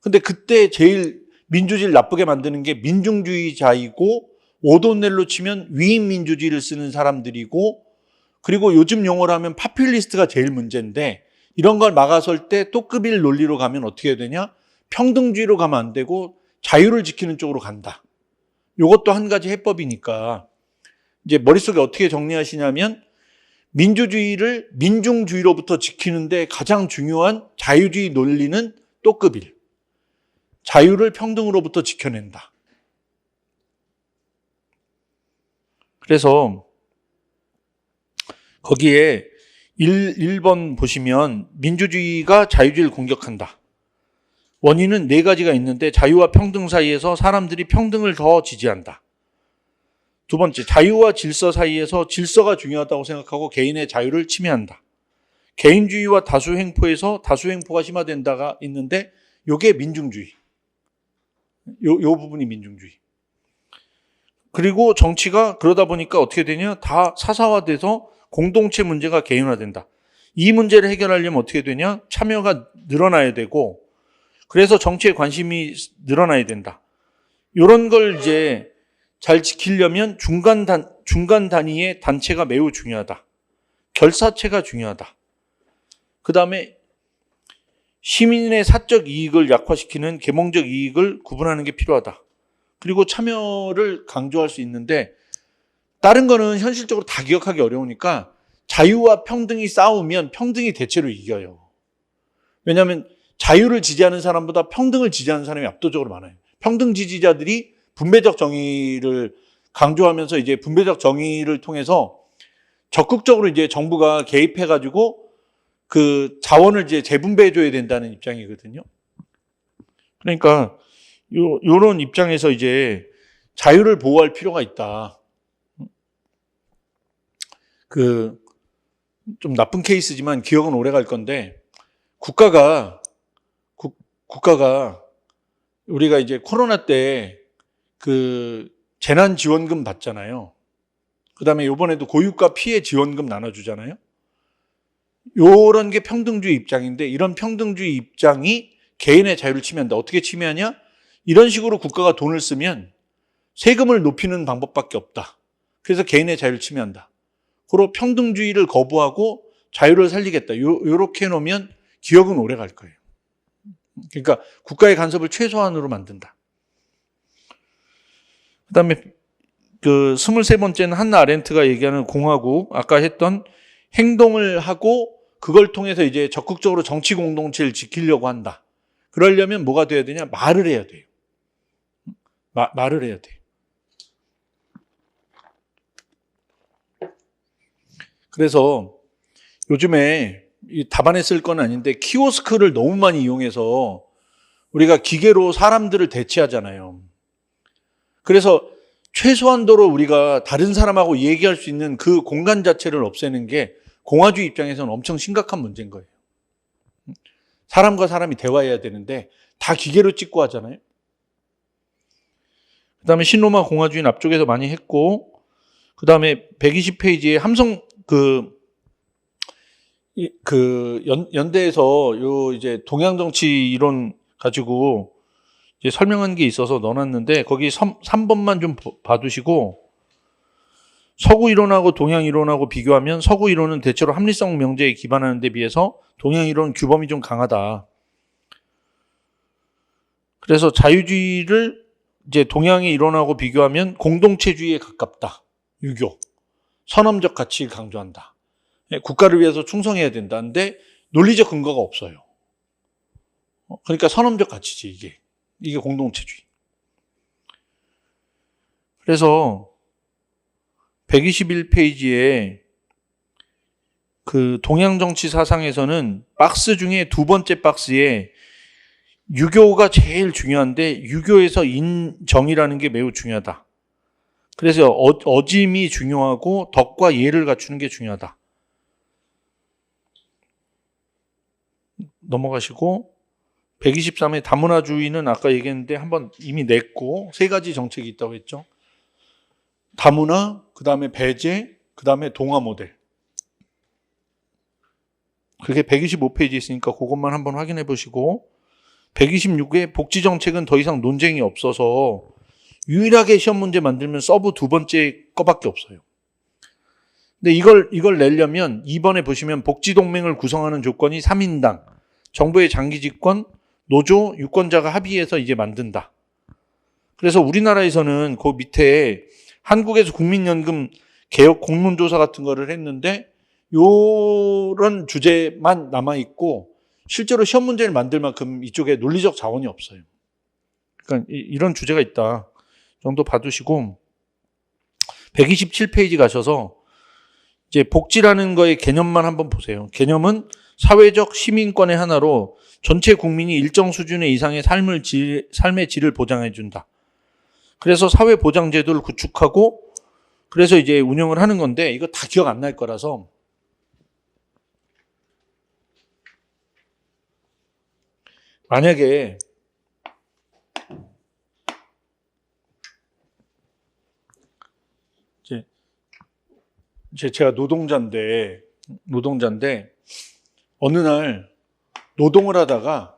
근데 그때 제일 민주주의를 나쁘게 만드는 게 민중주의자이고, 오돈넬로 치면 위인민주주의를 쓰는 사람들이고, 그리고 요즘 용어로 하면 파퓰리스트가 제일 문제인데, 이런 걸 막아설 때 또크빌 논리로 가면 어떻게 해야 되냐? 평등주의로 가면 안 되고 자유를 지키는 쪽으로 간다. 이것도 한 가지 해법이니까 이제 머릿속에 어떻게 정리하시냐면, 민주주의를 민중주의로부터 지키는데 가장 중요한 자유주의 논리는 또크빌. 자유를 평등으로부터 지켜낸다. 그래서 거기에 1번 보시면 민주주의가 자유주의를 공격한다. 원인은 네 가지가 있는데 자유와 평등 사이에서 사람들이 평등을 더 지지한다. 두 번째, 자유와 질서 사이에서 질서가 중요하다고 생각하고 개인의 자유를 침해한다. 개인주의와 다수행포에서 다수행포가 심화된다가 있는데 이게 민중주의. 요 부분이 민중주의. 그리고 정치가 그러다 보니까 어떻게 되냐? 다 사사화돼서 공동체 문제가 개인화된다. 이 문제를 해결하려면 어떻게 되냐? 참여가 늘어나야 되고, 그래서 정치에 관심이 늘어나야 된다. 이런 걸 이제 잘 지키려면 중간 단위의 단체가 매우 중요하다. 결사체가 중요하다. 그 다음에 시민의 사적 이익을 약화시키는 계몽적 이익을 구분하는 게 필요하다. 그리고 참여를 강조할 수 있는데, 다른 거는 현실적으로 다 기억하기 어려우니까 자유와 평등이 싸우면 평등이 대체로 이겨요. 왜냐하면 자유를 지지하는 사람보다 평등을 지지하는 사람이 압도적으로 많아요. 평등 지지자들이 분배적 정의를 강조하면서 이제 분배적 정의를 통해서 적극적으로 이제 정부가 개입해가지고 그 자원을 이제 재분배해줘야 된다는 입장이거든요. 그러니까 요런 입장에서 이제 자유를 보호할 필요가 있다. 좀 나쁜 케이스지만 기억은 오래 갈 건데, 국가가 우리가 이제 코로나 때 그 재난지원금 받잖아요. 그 다음에 이번에도 고유가 피해 지원금 나눠주잖아요. 요런 게 평등주의 입장인데, 이런 평등주의 입장이 개인의 자유를 침해한다. 어떻게 침해하냐? 이런 식으로 국가가 돈을 쓰면 세금을 높이는 방법밖에 없다. 그래서 개인의 자유를 침해한다. 그리고 평등주의를 거부하고 자유를 살리겠다. 요렇게 해놓으면 기억은 오래 갈 거예요. 그러니까 국가의 간섭을 최소한으로 만든다. 그 다음에 23번째는 한나 아렌트가 얘기하는 공화국, 아까 했던 행동을 하고 그걸 통해서 이제 적극적으로 정치 공동체를 지키려고 한다. 그러려면 뭐가 돼야 되냐? 말을 해야 돼요. 말을 해야 돼요. 그래서 요즘에 답안에 쓸 건 아닌데 키오스크를 너무 많이 이용해서 우리가 기계로 사람들을 대체하잖아요. 그래서 최소한도로 우리가 다른 사람하고 얘기할 수 있는 그 공간 자체를 없애는 게 공화주의 입장에서는 엄청 심각한 문제인 거예요. 사람과 사람이 대화해야 되는데 다 기계로 찍고 하잖아요. 그 다음에 신로마 공화주의는 앞쪽에서 많이 했고, 그 다음에 120페이지에 함성 연대에서 이제 동양정치 이론 가지고 이제 설명한 게 있어서 넣어놨는데, 거기 3번만 좀 봐두시고, 서구 이론하고 동양 이론하고 비교하면 서구 이론은 대체로 합리성 명제에 기반하는 데 비해서 동양 이론은 규범이 좀 강하다. 그래서 자유주의를 이제 동양의 이론하고 비교하면 공동체주의에 가깝다. 유교. 선험적 가치를 강조한다. 국가를 위해서 충성해야 된다는데 논리적 근거가 없어요. 그러니까 선험적 가치지, 이게 공동체주의. 그래서 121페이지에 그 동양 정치 사상에서는 박스 중에 두 번째 박스에 유교가 제일 중요한데, 유교에서 인정이라는 게 매우 중요하다. 그래서 어짐이 중요하고 덕과 예를 갖추는 게 중요하다. 넘어가시고, 123의 다문화주의는 아까 얘기했는데 한번 이미 냈고, 세 가지 정책이 있다고 했죠. 다문화, 그 다음에 배제, 그 다음에 동화 모델. 그게 125페이지에 있으니까 그것만 한번 확인해 보시고, 126의 복지정책은 더 이상 논쟁이 없어서 유일하게 시험 문제 만들면 서브 두 번째 거밖에 없어요. 근데 이걸 내려면 2번에 보시면 복지동맹을 구성하는 조건이 3인당, 정부의 장기집권, 노조, 유권자가 합의해서 이제 만든다. 그래서 우리나라에서는 그 밑에 한국에서 국민연금 개혁 공론조사 같은 거를 했는데 요런 주제만 남아있고 실제로 시험 문제를 만들 만큼 이쪽에 논리적 자원이 없어요. 그러니까 이런 주제가 있다 정도 봐두시고, 127페이지 가셔서 이제 복지라는 거의 개념만 한번 보세요. 개념은 사회적 시민권의 하나로 전체 국민이 일정 수준의 이상의 삶의 질을 보장해 준다. 그래서 사회보장제도를 구축하고 그래서 이제 운영을 하는 건데 이거 다 기억 안 날 거라서 만약에 제가 노동자인데 어느 날 노동을 하다가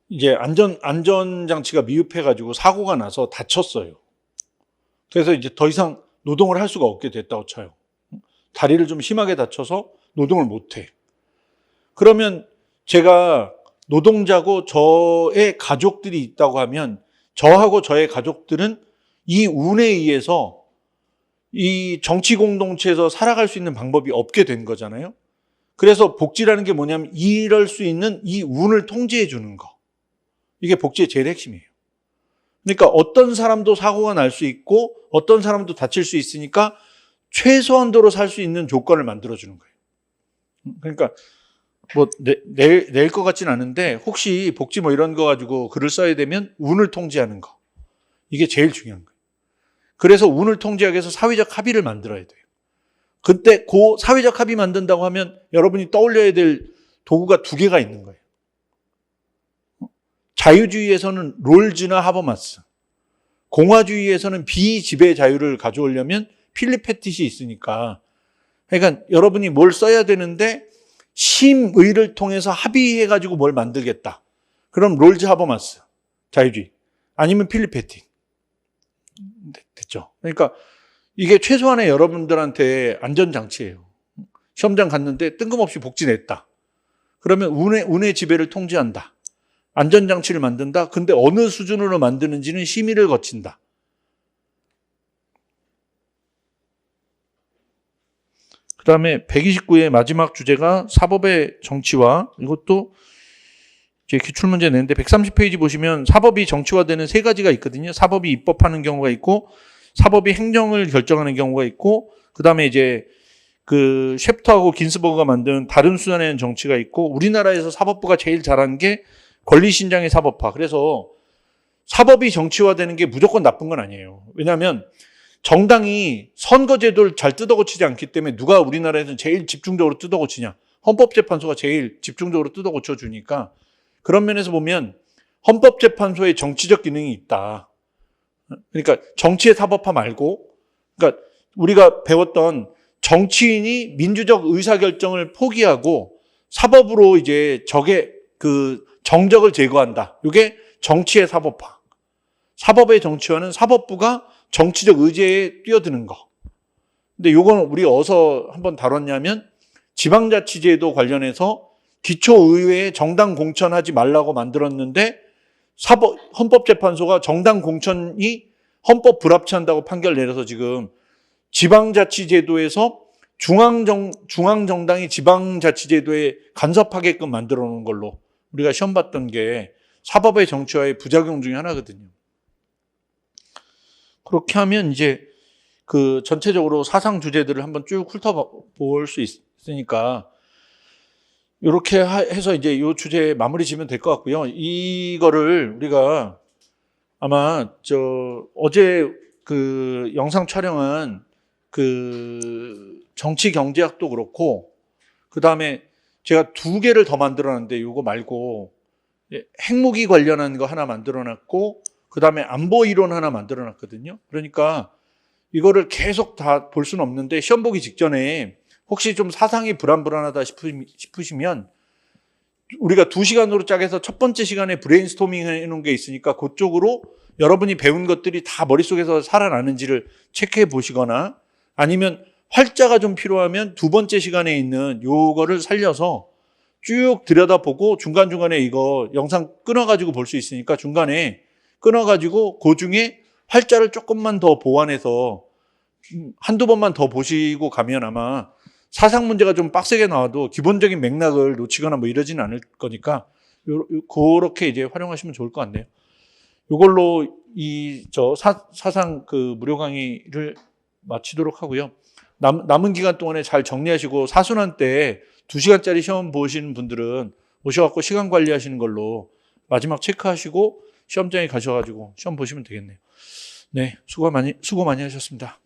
이제 안전장치가 미흡해가지고 사고가 나서 다쳤어요. 그래서 이제 더 이상 노동을 할 수가 없게 됐다고 쳐요. 다리를 좀 심하게 다쳐서 노동을 못해. 그러면 제가 노동자고 저의 가족들이 있다고 하면 저하고 저의 가족들은 이 운에 의해서 이 정치 공동체에서 살아갈 수 있는 방법이 없게 된 거잖아요. 그래서 복지라는 게 뭐냐면 이럴 수 있는 이 운을 통제해 주는 거. 이게 복지의 제일 핵심이에요. 그러니까 어떤 사람도 사고가 날 수 있고 어떤 사람도 다칠 수 있으니까 최소한도로 살 수 있는 조건을 만들어주는 거예요. 그러니까 뭐 낼 것 같진 않은데 혹시 복지 뭐 이런 거 가지고 글을 써야 되면 운을 통제하는 거. 이게 제일 중요한 거예요. 그래서 운을 통제하기 위해서 사회적 합의를 만들어야 돼요. 그때 그 사회적 합의 만든다고 하면 여러분이 떠올려야 될 도구가 두 개가 있는 거예요. 자유주의에서는 롤즈나 하버마스, 공화주의에서는 비지배 자유를 가져오려면 필립 패티시 있으니까 그러니까 여러분이 뭘 써야 되는데 심의를 통해서 합의해가지고 뭘 만들겠다. 그럼 롤즈 하버마스, 자유주의 아니면 필립 패티 됐죠. 그러니까 이게 최소한의 여러분들한테 안전장치예요. 시험장 갔는데 뜬금없이 복지 냈다. 그러면 운의 지배를 통제한다. 안전장치를 만든다. 근데 어느 수준으로 만드는지는 심의를 거친다. 그 다음에 129의 마지막 주제가 사법의 정치화. 이것도 이제 기출문제 냈는데 130페이지 보시면 사법이 정치화되는 세 가지가 있거든요. 사법이 입법하는 경우가 있고 사법이 행정을 결정하는 경우가 있고 그 다음에 이제 그 셰프터하고 긴스버그가 만든 다른 수단에 대한 정치가 있고 우리나라에서 사법부가 제일 잘한 게 권리신장의 사법화. 그래서 사법이 정치화되는 게 무조건 나쁜 건 아니에요. 왜냐하면 정당이 선거제도를 잘 뜯어고치지 않기 때문에 누가 우리나라에서는 제일 집중적으로 뜯어고치냐. 헌법재판소가 제일 집중적으로 뜯어고쳐주니까 그런 면에서 보면 헌법재판소의 정치적 기능이 있다. 그러니까 정치의 사법화 말고 그러니까 우리가 배웠던 정치인이 민주적 의사결정을 포기하고 사법으로 이제 적의 그 정적을 제거한다. 이게 정치의 사법화. 사법의 정치화는 사법부가 정치적 의제에 뛰어드는 거. 근데 이건 우리 어디서 한번 다뤘냐면 지방자치제도 관련해서 기초의회에 정당 공천하지 말라고 만들었는데 헌법재판소가 정당 공천이 헌법 불합치한다고 판결 내려서 지금 지방자치제도에서 중앙정당이 지방자치제도에 간섭하게끔 만들어 놓은 걸로 우리가 시험 봤던 게 사법의 정치화의 부작용 중에 하나거든요. 그렇게 하면 이제 그 전체적으로 사상 주제들을 한번 쭉 훑어볼 수 있으니까 이렇게 해서 이제 이 주제 마무리 지면 될 것 같고요. 이거를 우리가 아마 어제 그 영상 촬영한 그 정치 경제학도 그렇고 그 다음에 제가 두 개를 더 만들어놨는데 이거 말고 핵무기 관련한 거 하나 만들어놨고 그 다음에 안보 이론 하나 만들어놨거든요. 그러니까 이거를 계속 다 볼 수는 없는데 시험 보기 직전에 혹시 좀 사상이 불안불안하다 싶으시면 우리가 2시간으로 짜게서 첫 번째 시간에 브레인스토밍 해놓은 게 있으니까 그쪽으로 여러분이 배운 것들이 다 머릿속에서 살아나는지를 체크해 보시거나 아니면 활자가 좀 필요하면 두 번째 시간에 있는 요거를 살려서 쭉 들여다보고 중간중간에 이거 영상 끊어가지고 볼 수 있으니까 중간에 끊어가지고 그 중에 활자를 조금만 더 보완해서 한두 번만 더 보시고 가면 아마 사상 문제가 좀 빡세게 나와도 기본적인 맥락을 놓치거나 뭐 이러지는 않을 거니까 그렇게 이제 활용하시면 좋을 것 같네요. 이걸로 사상 그 무료 강의를 마치도록 하고요. 남은 기간 동안에 잘 정리하시고 사순환 때 2시간짜리 시험 보시는 분들은 오셔갖고 시간 관리하시는 걸로 마지막 체크하시고 시험장에 가셔가지고 시험 보시면 되겠네요. 네, 수고 많이 하셨습니다.